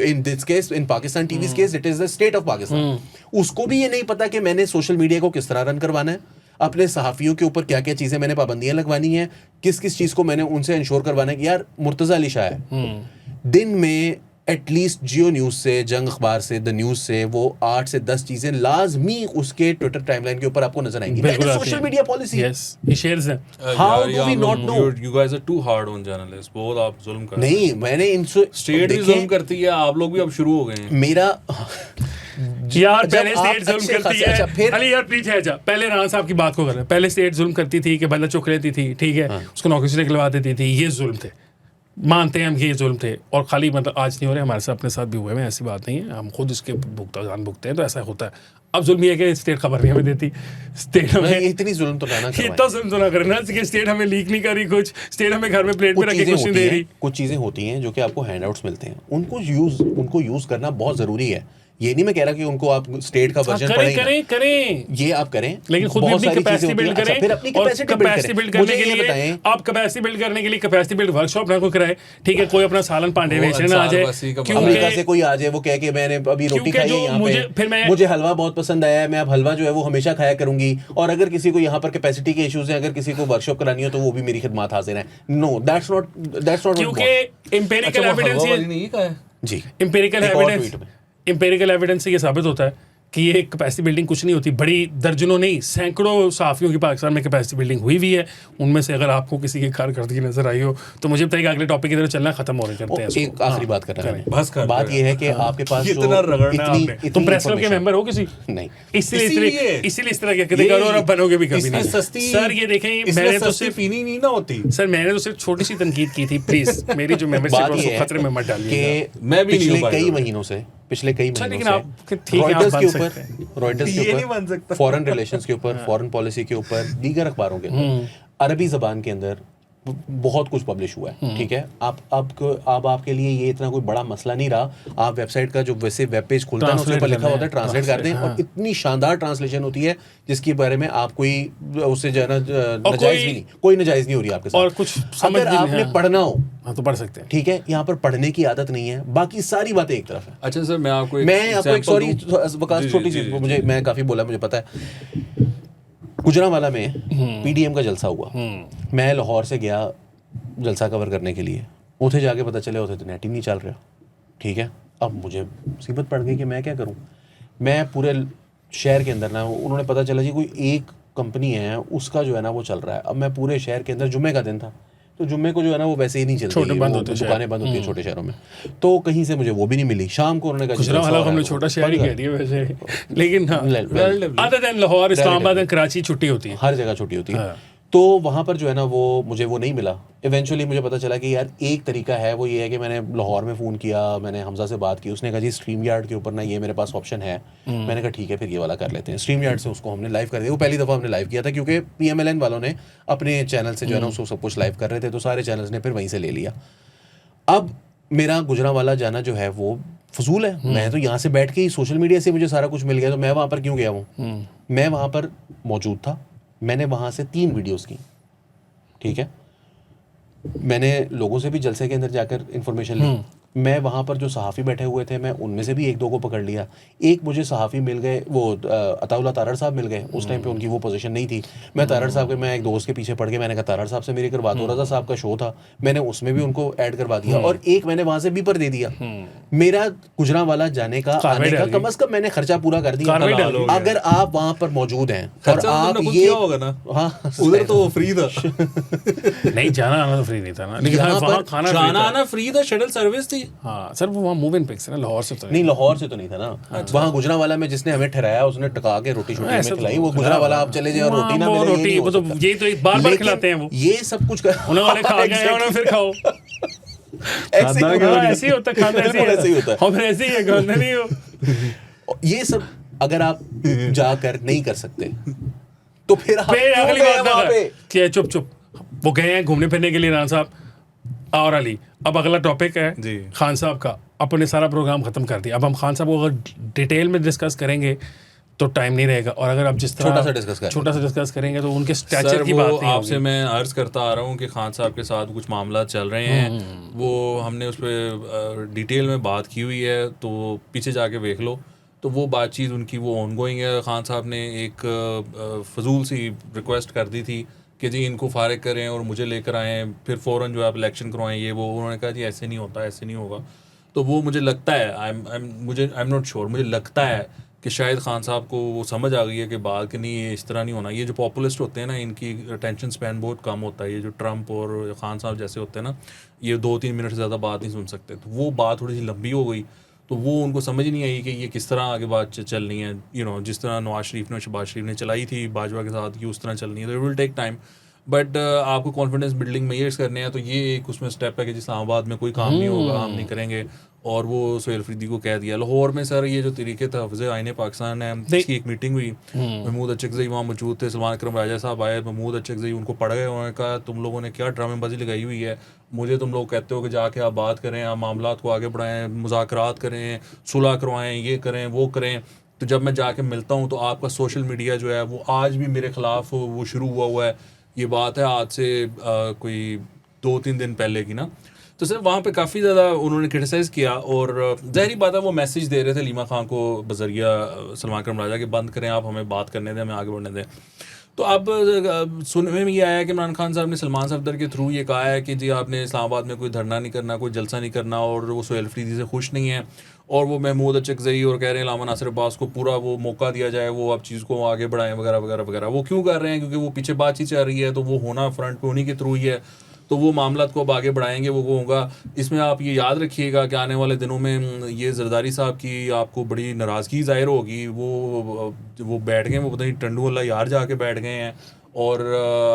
in this case, in Pakistan TV case, it is the state of Pakistan, उसको भी ये नहीं पता कि मैंने सोशल मीडिया को किस तरह रन करवाना है, अपने सहाफ़ियों के ऊपर क्या क्या चीज़ें मैंने पाबंदियां लगवानी है, किस किस चीज़ को मैंने उनसे इंश्योर करवाना है। यार मुर्तज़ा अली शाह है, दिन में एटलीस्ट जियो न्यूज़ से, जंग अखबार से, द न्यूज़ से वो 8 से 10 चीज़ें लाजमी उसके ट्विटर टाइमलाइन के ऊपर आपको नजर आएंगी. बिल्कुल आती सोशल हैं. Media policy. यस, ये शेयर्स हैं. How do we not know? You guys are too hard on journalists. बहुत आप जुल्म कर रहे नहीं, मैंने इनसे स्टेट भी जुल्म करती है, आप लोग भी अब शुरू हो गए हैं. मेरा यार जब पहले आप स्टेट जुल्म अच्छे करती खासे- है. अच्छा, फिर- अली यार प्लीज है जा, पहले राना साहब की बात को कर रहे हैं. पहले स्टेट जुल्म करती थी कि बंदा चुक लेती थी, ठीक है, उसको नौकरी से निकलवा देती थी. ये जुल्म थे, मानते हैं हम कि ये जुल्म थे. और खाली मतलब आज नहीं हो रहे, हमारे साथ अपने साथ भी हुए हैं, ऐसी बात नहीं है, हम खुद इसके भुगते हैं, तो ऐसा होता है. अब जुल्म ये है कि स्टेट खबर नहीं हमें देती, स्टेट नहीं, हमें इतनी जुल्म तो ना करवाएं. इतना जुल्म तो ना करे ना कि स्टेट हमें लीक नहीं कर रही कुछ, स्टेट हमें घर में प्लेट पे कुछ रख के चीजें कुछ नहीं होती दे हैं, रही. कुछ चीजें होती हैं जो कि आपको हैंडआउट्स मिलते हैं, उनको यूज करना बहुत जरूरी है. ये नहीं मैं कह रहा कि उनको आप स्टेट का वर्जन करें करें करें, ये आप करें, लेकिन खुद भी बहुत अपनी सारी कैपेसिटी चीजें होती बिल्ड हैं. अच्छा, करें. फिर अपनी और कैपेसिटी बिल्ड करें. करने मुझे के ये लिए बताएं, आप कैपेसिटी बिल्ड करने के लिए कैपेसिटी बिल्ड वर्कशॉप ना कोई कराए, ठीक है, कोई अपना सालन पांडे वो बेचने ना आ जाए. अंसार वसी का अमेरिका से कोई आ जाए वो कह के मैंने अभी रोटी क्योंकि खाई है जो यहाँ मुझे- फिर पे, मैं- मुझे हलवा बहुत पसंद आया है, मैं अब हलवा जो है वो हमेशा खाया करूंगी. और अगर किसी को यहाँ पर कैपेसिटी के इश्यूज हैं, अगर किसी को वर्कशॉप करानी हो तो वो भी मेरी खिदमत हाजिर है. नो, दैट्स नॉट क्योंकि इंपेरिकल एविडेंस ये नहीं कहा है. जी. इंपेरिकल एक और एविडेंस tweet में. इंपेरिकल एविडेंस से ये साबित होता है कि ये कैपेसिटी बिल्डिंग कुछ नहीं होती. बड़ी दर्जनों नहीं, सैकड़ों सहाफ़ियों की पाकिस्तान में कैपेसिटी बिल्डिंग हुई हुई है. उनमें से अगर आपको किसी की कारकर्दगी नजर आई हो तो मुझे बताइए, अगले टॉपिक की तरफ चलना, खत्म हो रहे करते हैं इसको. एक आखिरी बात कर रहा करें. बस कर हूँ. बात दो ये है कि आपके पास जो कितना रगड़ना है आपने. तुम प्रेस क्लब के मेंबर हो किसी? नहीं, इसीलिए इस तरह के करो और अब बनोगे भी कभी इसमें नहीं. सस्ती सर ये देखें, इसमें मैंने तो सस्ती सिर्फ पीनी नहीं ना होती. सर मैंने तो सिर्फ छोटी सी तनकीद की थी. प्लीज मेरी जो मेंबरशिप बात है ये उसको है खतरे में मत डालिए. कि मैं भी नहीं पिछले हूँ, by कई the way. महीनों से लेकिन आप ठीक है, आप रॉयटर्स बन के सकते ऊपर, रॉयटर्स ये के नहीं बन ऊपर, सकता. फॉरेन रिलेशंस के ऊपर, फॉरेन पॉलिसी के ऊपर, दीगर अखबारों के अंदर अरबी जबान के अंदर बहुत कुछ पब्लिश हुआ है. ठीक है, अब आपके लिए ये इतना कोई बड़ा मसला नहीं रहा. आप वेबसाइट का जो वैसे वेब पेज खुलता है ना, उसके ऊपर लिखा होता है ट्रांसलेट कर दें, और इतनी शानदार ट्रांसलेशन होती है जिसके बारे में आप कोई उससे जो है ना नजायज भी नहीं, कोई नजायज नहीं हो रही आपके साथ. और कुछ समझ अगर भी नहीं, आपने हाँ. पढ़ना हो, हाँ तो पढ़ सकते हैं. ठीक है, यहाँ पर पढ़ने की आदत नहीं है, बाकी सारी बातें एक तरफ है. अच्छा सर, मैं आपको एक सॉरी वकास, जी, छोटी जी, सी, जी, मुझे मैं काफी बोला, मुझे पता है. गुजरांवाला में पीडीएम का जलसा हुआ. मैं लाहौर से गया जलसा कवर करने के लिए. उठे जाके पता चले उठे तो नेट ही नहीं चल रहा. ठीक है, अब मुझे मुसीबत पड़ गई कि मैं क्या करूं. मैं पूरे शहर के अंदर ना, उन्होंने पता चला जी कोई एक कंपनी है उसका जो है ना वो चल रहा है. अब मैं पूरे शहर के अंदर, जुम्मे का दिन था तो जुम्मे को जो है ना वो वैसे ही नहीं चलती, छोटे बंद वो होते हैं दुकानें बंद होती हैं छोटे शहरों में. तो कहीं से मुझे वो भी नहीं मिली. शाम को उन्होंने कहा गुजरांवाला को हमने छोटा शहर ही कह दिया वैसे, लेकिन हाँ, other than Lahore, Islamabad and Karachi छुट्टी होती है. हर जगह छुट्टी होती है. हाँ. तो वहाँ पर जो है ना वो मुझे वो नहीं मिला. इवेंचुअली मुझे पता चला कि यार एक तरीका है, वो ये है कि मैंने लाहौर में फ़ोन किया, मैंने हमजा से बात की, उसने कहा जी स्ट्रीम यार्ड के ऊपर ना ये मेरे पास ऑप्शन है. मैंने कहा ठीक है फिर ये वाला कर लेते हैं. स्ट्रीम यार्ड से उसको हमने लाइव कर दिया. वो पहली दफ़ा हमने लाइव किया था क्योंकि PMLN वालों ने अपने चैनल से जो है ना उसको सब कुछ लाइव कर रहे थे, तो सारे चैनल्स ने फिर वहीं से ले लिया. अब मेरा गुजरांवाला जाना जो है वो फजूल है. मैं तो यहाँ से बैठ के ही, सोशल मीडिया से मुझे सारा कुछ मिल गया, तो मैं वहाँ पर क्यों गया हूँ. मैं वहाँ पर मौजूद था, मैंने वहाँ से 3 वीडियोस की. ठीक है, मैंने लोगों से भी जलसे के अंदर जाकर इंफॉर्मेशन ली. मैं वहाँ पर जो सहाफ़ी बैठे हुए थे, मैं उनमें से भी एक दो को पकड़ लिया. एक मुझे सहाफ़ी मिल गए, वो अताउल्लाह तारड़ साहब मिल गए. उस टाइम पे उनकी वो पोजीशन नहीं थी. मैं तारड़ साहब के, मैं एक दोस्त के पीछे पड़ के मैंने कहा तारड़ साहब से मेरी करवा दो. रज़ा साहब का शो था, मैंने उसमें भी उनको ऐड करवा दिया. और एक मैंने वहाँ से बीपर दे दिया. मेरा गुजरांवाला जाने का, आने का, कम से कम मैंने खर्चा पूरा कर दिया. अगर आप वहाँ पर मौजूद हैं और आप ये होगा ना, हाँ उधर तो वो फ्री था. नहीं, जाना आना तो फ्री नहीं था ना, लेकिन हाँ, वहाँ खाना जाना आना फ्री था, शटल सर्विस थी. हाँ सर, वो वहाँ मूव इन पिक्स है ना, लाहौर से तो नहीं, लाहौर से तो नहीं था ना. वहाँ गुजरांवाला में जिसने हमें ठहराया उसने टका के रोटी शोटी में खिलाई. वो गुजरांवाला आप चले जाए और रोटी ना मिले, रोटी, वो तो ये तो एक बार खिलाते हैं. वो ये सब कुछ उन्होंने खा गए, उन्होंने फिर खाओ. ऐसे ही होता, खाना ऐसे ही होता है. हम ऐसे ही है, खाना नहीं हो. ये सब अगर आप जाकर नहीं कर सकते तो फिर आप अगली बात क्या, चुप चुप, वो गए हैं घूमने फिरने के लिए राना साहब और अली. अब अगला टॉपिक है जी खान साहब का. अपने सारा प्रोग्राम खत्म कर दिया. अब हम खान साहब को अगर डिटेल में डिस्कस करेंगे तो टाइम नहीं रहेगा. और अगर आप जिस तरह छोटा सा डिस्कस करेंगे तो उनके स्टैचर की बात नहीं आपसे मैं अर्ज करता आ रहा हूँ कि खान साहब के साथ कुछ मामला चल रहे हैं. वो हमने उस पर डिटेल में बात की हुई है, तो पीछे जाके देख लो. तो वो बातचीत उनकी वो ऑनगोइंग है. खान साहब ने एक फजूल सी रिक्वेस्ट कर दी थी कि जी इनको फारिग करें और मुझे लेकर आएँ, फिर फ़ौरन जो आप इलेक्शन करवाएं, ये वो. उन्होंने कहा जी ऐसे नहीं होता, ऐसे नहीं होगा. तो वो मुझे लगता है आई एम नॉट श्योर, मुझे लगता है कि शायद खान साहब को वो समझ आ गई है कि बात कि नहीं ये इस तरह नहीं होना। ये जो पॉपुलिस्ट होते हैं ना, इनकी अटेंशन स्पैन बहुत कम होता है। ये जो ट्रम्प और खान साहब जैसे होते हैं ना, ये 2-3 मिनट से ज़्यादा बात नहीं सुन सकते। तो वो बात थोड़ी सी लंबी हो गई, तो वो उनको समझ नहीं आई कि ये किस तरह आगे बात चलनी है। जिस तरह नवाज शरीफ ने शहबाज शरीफ ने चलाई थी बाजवा के साथ, कि उस तरह चलनी है, तो it will take time. But आपको कॉन्फिडेंस बिल्डिंग मेजर्स करने हैं, तो ये एक उसमें स्टेप है कि इस्लामाबाद में कोई काम नहीं होगा, हम नहीं करेंगे। और वो सुहेल अफरीदी को कह दिया। लाहौर में सर ये जो तरीके तहफ़्फ़ुज़ आईन पाकिस्तान है, इसकी एक मीटिंग हुई, महमूद अचकज़ई वहाँ मौजूद थे, सलमान अकरम राजा साहब आए, महमूद अचकज़ई उनको पढ़ गए, उन्होंने कहा तुम लोगों ने क्या ड्रामेबाजी लगाई हुई है, मुझे तुम लोग कहते हो कि जाके आप बात करें, आप मामलात को आगे बढ़ाएं, मुज़ाकरात करें, सुलह करवाएं, ये करें वो करें। तो जब मैं जाके मिलता हूँ तो आपका सोशल मीडिया जो है वो आज भी मेरे ख़िलाफ़ वो शुरू हुआ है। ये बात है आज से कोई 2-3 दिन पहले की ना। तो सर वहाँ पे काफ़ी ज़्यादा उन्होंने क्रिटिसाइज़ किया, और ज़ाहिरी बात है वो मैसेज दे रहे थे लीमा खान को बज़रिया सलमान अकरम राजा के, बंद करें आप, हमें बात करने दें, हमें आगे बढ़ने दें। तो अब सुनने में ये आया कि इमरान खान साहब ने सलमान सफदर के थ्रू ये कहा है कि जी आपने इस्लामाबाद में कोई धरना नहीं करना, कोई जलसा नहीं करना, और वो सुहेल अफरीदी से खुश नहीं है, और वो महमूद अचकज़ई और कह रहे हैं लामा नासिर अब्बास को पूरा वो मौका दिया जाए, वो आप चीज़ को आगे बढ़ाएं वगैरह वगैरह वगैरह। वो क्यों कर रहे हैं? क्योंकि वो पीछे बातचीत चल रही है, तो वो होना फ्रंट पे उन्हीं के थ्रू ही है, तो वो मामला को अब आगे बढ़ाएंगे, वो होगा। इसमें आप ये याद रखिएगा कि आने वाले दिनों में ये जरदारी साहब की आपको बड़ी नाराज़गी ज़ाहिर होगी। वो बैठ गए, वो पता नहीं टंडू वाला यार जाके बैठ गए हैं, और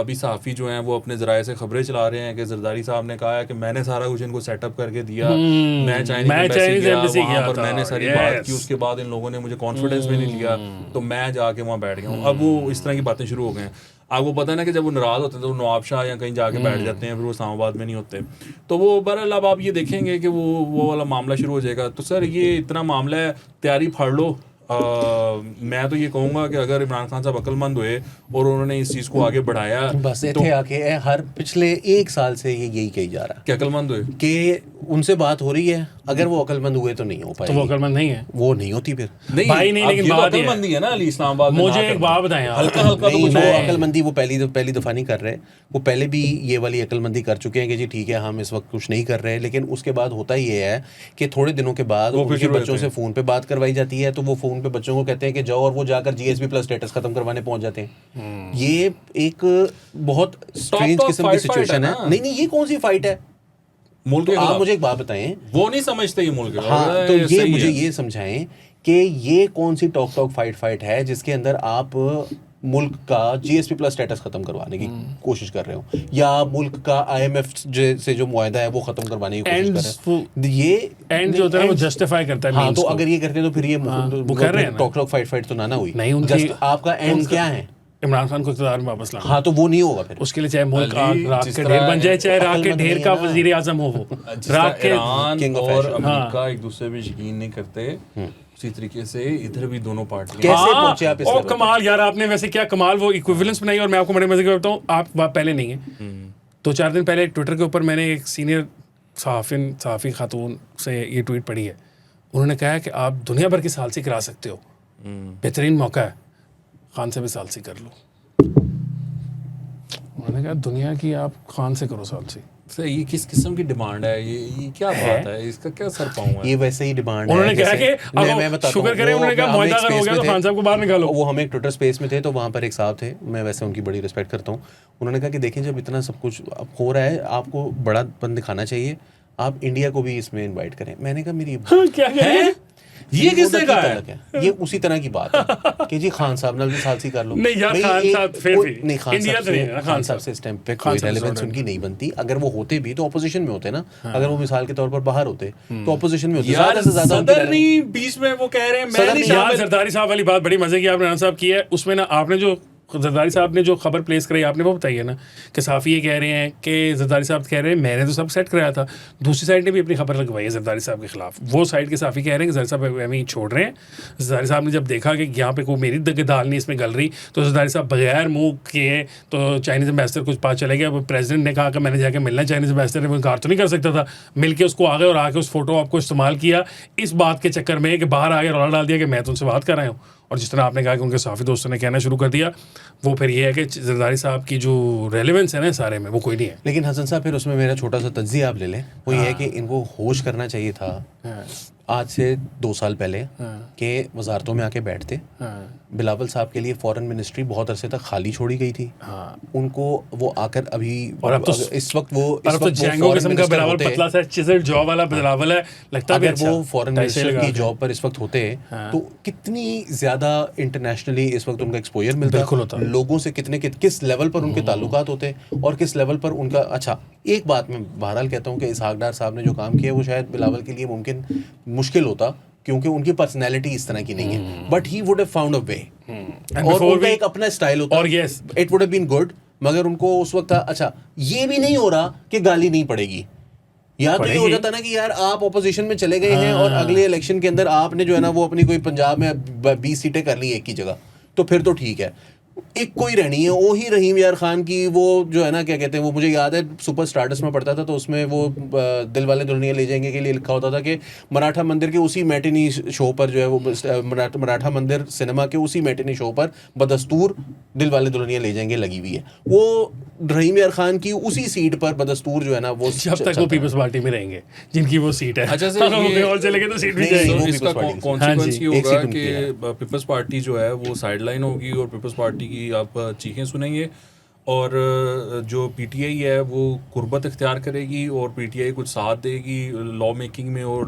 अभी सहाफ़ी जो हैं वो अपने ज़राए से खबरें चला रहे हैं कि जरदारी साहब ने कहा है कि मैंने सारा कुछ इनको सेटअप करके दिया, मैं चाइनीज़ एम्बेसी गया, वहाँ पर मैंने सारी बात की, उसके बाद इन लोगों ने मुझे कॉन्फिडेंस भी नहीं लिया, तो मैं जाके वहाँ बैठ गया हूँ। अब वो इस तरह की बातें शुरू हो गए हैं। आपको पता है ना कि जब वो नाराज़ होते हैं तो वो नवाबशाह या कहीं जाके बैठ जाते हैं, फिर वो इस्लामाबाद में नहीं होते। तो वो बहरहाल अब आप ये देखेंगे कि वो वाला मामला शुरू हो जाएगा। तो सर ये इतना मामला है, तैयारी फाड़ लो। मैं तो ये कहूँगा कि अगर इमरान खान साहब अक्लमंद हुए और उन्होंने इस चीज़ को आगे बढ़ाया, बस इतने आके हर पिछले 1 साल से ये यही कही जा रहा है कि अक्लमंद हुए, कि उनसे बात हो रही है, अगर वो अक्लमंद हुए तो नहीं हो पाएगी। तो वो अक्लमंद नहीं है, वो नहीं होती फिर नहीं भाई नहीं, लेकिन बात अक्लमंदी है ना अली इस्लामाबाद में। मुझे एक बात बताएं, हल्का हल्का तो कुछ अक्लमंदी वो पहली दफ़ा नहीं कर रहे, वो पहले भी ये वाली अक्लमंदी कर चुके हैं कि जी ठीक है हम इस वक्त कुछ नहीं कर रहे, लेकिन उसके बाद होता ये है कि थोड़े दिनों के बाद उनके बच्चों से फ़ोन पे बात करवाई जाती है, तो वो फ़ोन पे बच्चों को कहते हैं कि जाओ, और वो जाकर GSP+ स्टेटस खत्म करवाने पहुंच जाते हैं। ये एक बहुत स्ट्रेंज किस्म की सिचुएशन है। नहीं, ये कौन सी फाइट है मुल्क के? आप मुझे एक बात बताएं, वो नहीं समझते ये मुल्क। हाँ, तो ये मुझे ये समझाएं कि ये कौन सी टॉक फाइट है जिसके अंदर आप मुल्क का GSP+ स्टेटस खत्म करवाने की कोशिश कर रहे हो, या मुल्क का IMF से जो मुआहदा है वो खत्म करवाने की कोशिश कर रहे हो। ये एंड जो होता है वो जस्टिफाई करता है। हाँ, तो अगर ये करते हैं तो फिर ये वो कर रहे हैं टॉक फाइट तो ना हुई। नहीं, उनकी आपका एंड क्या है? इमरान खान को इक़्तिदार में वापस लाना। हाँ, तो वो नहीं होगा फिर। उसके लिए चाहे मुल्क राख के ढेर बन जाए, चाहे राख के ढेर का वज़ीर आज़म हो, वो राख के ईरान और अमेरिका एक दूसरे पे यकीन नहीं करते, उसी तरीके से इधर भी दोनों पार्टियां। कैसे पहुंचे आप इस लेवल पे? कमाल यार, आपने वैसे क्या कमाल वो इक्विवेलेंस बनाई। और मैं आपको बड़े मजे का बताऊं, आप पहले नहीं है, 2-4 दिन पहले ट्विटर के ऊपर मैंने एक सीनियर सहाफ़ी खातून से ये ट्वीट पढ़ी है। उन्होंने कहा है कि आप दुनिया भर की सालसी करा सकते हो, बेहतरीन मौका है, खान से भी सालसी कर लो। उन्होंने कहा दुनिया की आप खान से करो सालसी। सर ये किस किस्म की डिमांड है? ये क्या बात है? इसका क्या सर पाऊंगा? ये वैसे ही डिमांड है। उन्होंने कहा कि मैं बताता शुक्र करें, उन्होंने कहा मुआहदा अगर हो गया तो खान साहब को बाहर निकालो। वो हम एक ट्विटर स्पेस में थे, तो वहाँ पर एक साहब थे, मैं वैसे उनकी बड़ी रिस्पेक्ट करता हूँ। उन्होंने कहा कि देखें जब इतना सब कुछ हो रहा है, आपको बड़ापन दिखाना चाहिए, आप इंडिया को भी इसमें इन्वाइट करें। मैंने कहा मेरी क्या है ये किसने कहा है? ये उसी तरह की बात है कि जी खान साहब ने भी सालसी कर लो। नहीं यार, खान साहब फिर भी नहीं, खान साहब से इस टाइम पे कोई रेलेवेंस उनकी नहीं बनती। अगर वो होते भी तो ऑपोजिशन में होते ना। अगर वो मिसाल के तौर पर बाहर होते तो ऑपोजिशन में होते। ज्यादा से ज्यादा सदर नहीं, बीच में वो कह रहे हैं मैं नहीं शामिल। जरदारी साहब वाली बात बड़ी मजे की आपने राना साहब की है। उसमें ना आपने जो जरदारी साहब ने जो खबर प्लेस कराई, आपने वो बताई है ना कि साफ़ी ये कह रहे हैं कि जरदारी साहब कह रहे हैं मैंने तो सब सेट कराया था। दूसरी साइड ने भी अपनी खबर लगवाई है जरदारी साहब के खिलाफ। वो साइड के साफ़ी कह रहे हैं कि जरदारी साहब हमें ही छोड़ रहे हैं। जरदारी साहब ने जब देखा कि यहाँ पे कोई मेरी दाल नहीं इसमें गल रही, तो जरदारी साहब बगैर मुँह किए तो चाइनीज़ एम्बेसडर कुछ पता चले गया। प्रेसिडेंट ने कहा कि मैंने जाकर मिलना चाइनीज़ एम्बेसडर ने, इनकार तो नहीं कर सकता था। मिल के उसको आ गए और आके उस फोटो आपको इस्तेमाल किया इस बात के चक्कर में कि बाहर आगे रौला डाल दिया कि मैं तुमसे बात कर रहा हूँ। और जिस तरह आपने कहा कि उनके साफ़ी दोस्तों ने कहना शुरू कर दिया, वो फिर ये है कि जरदारी साहब की जो रेलेवेंस है ना सारे में, वो कोई नहीं है। लेकिन हसन साहब फिर उसमें मेरा छोटा सा तज्जिया आप ले लें, वो ये है कि इनको होश करना चाहिए था हाँ, आज से 2 साल पहले हाँ, कि वजारतों में आके बैठते। हाँ, बिलावल साहब के लिए फॉरेन मिनिस्ट्री बहुत अरसे तक खाली छोड़ी गई थी, हाँ। उनको वो आकर अभी और अब तो इस वक्त वो और अब तो जैंगो किस्म का बिलावल पतला सा चिज़ल जॉ वाला बिलावल है, लगता भी अगर अच्छा। वो फॉरेन टाई से मिनिस्टर लगा की के। जॉब पर इस वक्त होते हाँ। तो कितनी ज़्यादा इंटरनेशनली इस वक्त उनका एक्सपोजर मिलता, बिल्कुल होता। लोगों से किस लेवल पर उनके ताल्लुकात होते और किस लेवल पर उनका। अच्छा, एक बात मैं बहरहाल कहता हूँ कि इसहाक डार साहब ने जो काम किया वो शायद बिलावल के लिए मुश्किल होता क्योंकि उनकी पर्सनैलिटी इस तरह की नहीं है, but he would have found a way, और उनका एक अपना स्टाइल होता, और yes, it would have been good. मगर उनको उस वक्त था अच्छा ये भी नहीं हो रहा कि गाली नहीं पड़ेगी, या तो ये हो जाता ना कि यार आप ऑपोजिशन में चले गए हैं और अगले इलेक्शन के अंदर आपने जो है ना वो अपनी कोई पंजाब में 20 सीटें कर ली एक की जगह, तो फिर तो ठीक है। एक कोई रहनी है वो ही रहीम यार खान की, वो जो है ना क्या कहते हैं, वो मुझे याद है सुपर स्टारडस्ट में पढ़ता था तो उसमें वो दिल वाले दुल्हनिया ले जाएंगे के लिए लिखा होता था कि मराठा मंदिर के उसी मैटिनी शो पर जो है वो मराठा मंदिर सिनेमा के उसी मैटिनी शो पर बदस्तूर दिल वाले दुल्हनिया ले जाएंगे लगी हुई है, वो रहीम यार खान की उसी सीट पर बदस्तूर जो है ना वो जब तक वो पीपल्स पार्टी में रहेंगे जिनकी वो सीट है। अच्छा, हाँ, वो कहीं और चले गए तो सीट भी नहीं, जाएगी। वो इसका पीपल्स पार्टी से। कॉन्सिक्वेंस ये एक होगा सीट उनकी कि है। पीपल्स पार्टी जो है वो साइडलाइन होगी और पीपल्स पार्टी की आप चीखें सुनेंगे, और जो पीटीआई है वो कुर्बत इख्तियार करेगी और पीटीआई कुछ साथ देगी लॉ मेकिंग में और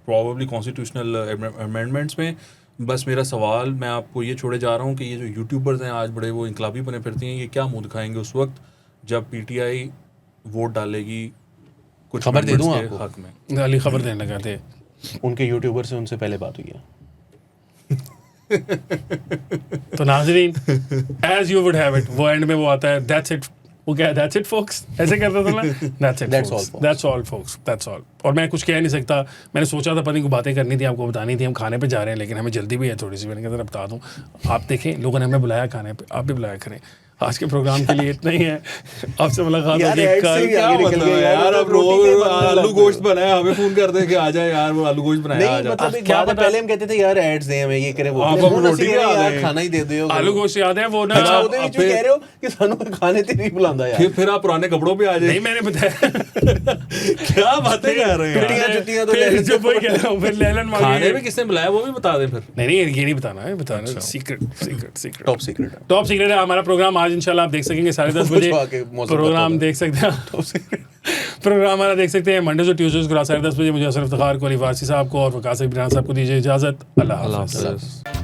प्रॉबेबली कॉन्स्टिट्यूशनल अमेंडमेंट्स में। बस मेरा सवाल मैं आपको ये छोड़े जा रहा हूँ कि ये जो यूट्यूबर्स हैं आज बड़े वो इनकलाबी बने फिरती हैं, ये क्या मुंह दिखाएंगे उस वक्त जब पीटीआई वोट डालेगी कुछ खबर दे दूं amendments के आपको? हक में? अली खबर देने लगा थे। उनके यूट्यूबर से उनसे पहले बात हुई है। तो नाजरीन, as you would have it, वो एंड में वो आता है दैट्स इट, वो क्या दैट्स इट फोक्स ऐसे करता था ना, that's it That's all, focus, folks. That's all focus, that's all. और मैं कुछ कह नहीं सकता, मैंने सोचा था पता नहीं को बातें करनी थी, आपको बतानी थी, हम खाने पे जा रहे हैं लेकिन हमें जल्दी भी है थोड़ी सी, मैंने कहा जरा बता दूं, आप देखें लोगों ने हमें बुलाया खाने पे, आप भी बुलाया करें। आज के प्रोग्राम के लिए इतना ही है, आपसे मुलाकात यार, होगी ऐड से कल। भी आगे निकल गए यार, अब रोटी के रोज बदले आलू लाते गोश्त हो। बनाया, हमें फोन कर दे कि आ जाए यार, वो आलू गोश्त बनाया आ नहीं जा। मतलब एक क्या बात है, पता- पहले हम कहते थे यार एड्स दें हमें, ये करें वो आप करें, अब वो रोटी नसीब पे आ नहीं, यार गए। खाना ही दे दो। आलू गोश्त याद है वो ना, अच्छा, ਉਹਦੇ ਵਿੱਚ ਵੀ फिर- कह रहे हो कि सानू खाने ते नहीं बुलांदा यार। फिर आप पुराने कपड़ों पे आ जाए। नहीं मैंने बताया क्या बातें कर रहे हैं टुटियां यार? जुतियां तो फिर ले जो वही कह रहा हूँ, फिर लेलन मांगे। खाने में किसने बुलाया वो भी बता दें फिर। नहीं नहीं ये नहीं बताना है, बताना secret secret secret top secret है। टॉप सीक्रेट है हमारा प्रोग्राम। आज इंशाल्लाह आप देख सकेंगे 10:30 बजे पूछवा के मौसम प्रोग्राम बताओ। देख सकते हैं। प्रोग्राम हमारा देख सकते हैं मंडे और ट्यूसडेज को रात 10:30 बजे। मुझे असर इफ्तिखार को, अली वारसी साहब को और वकास इब्राहिम साहब को दीजिए इजाज़त। अल्लाह हाफ़िज़। हाफ़िज़।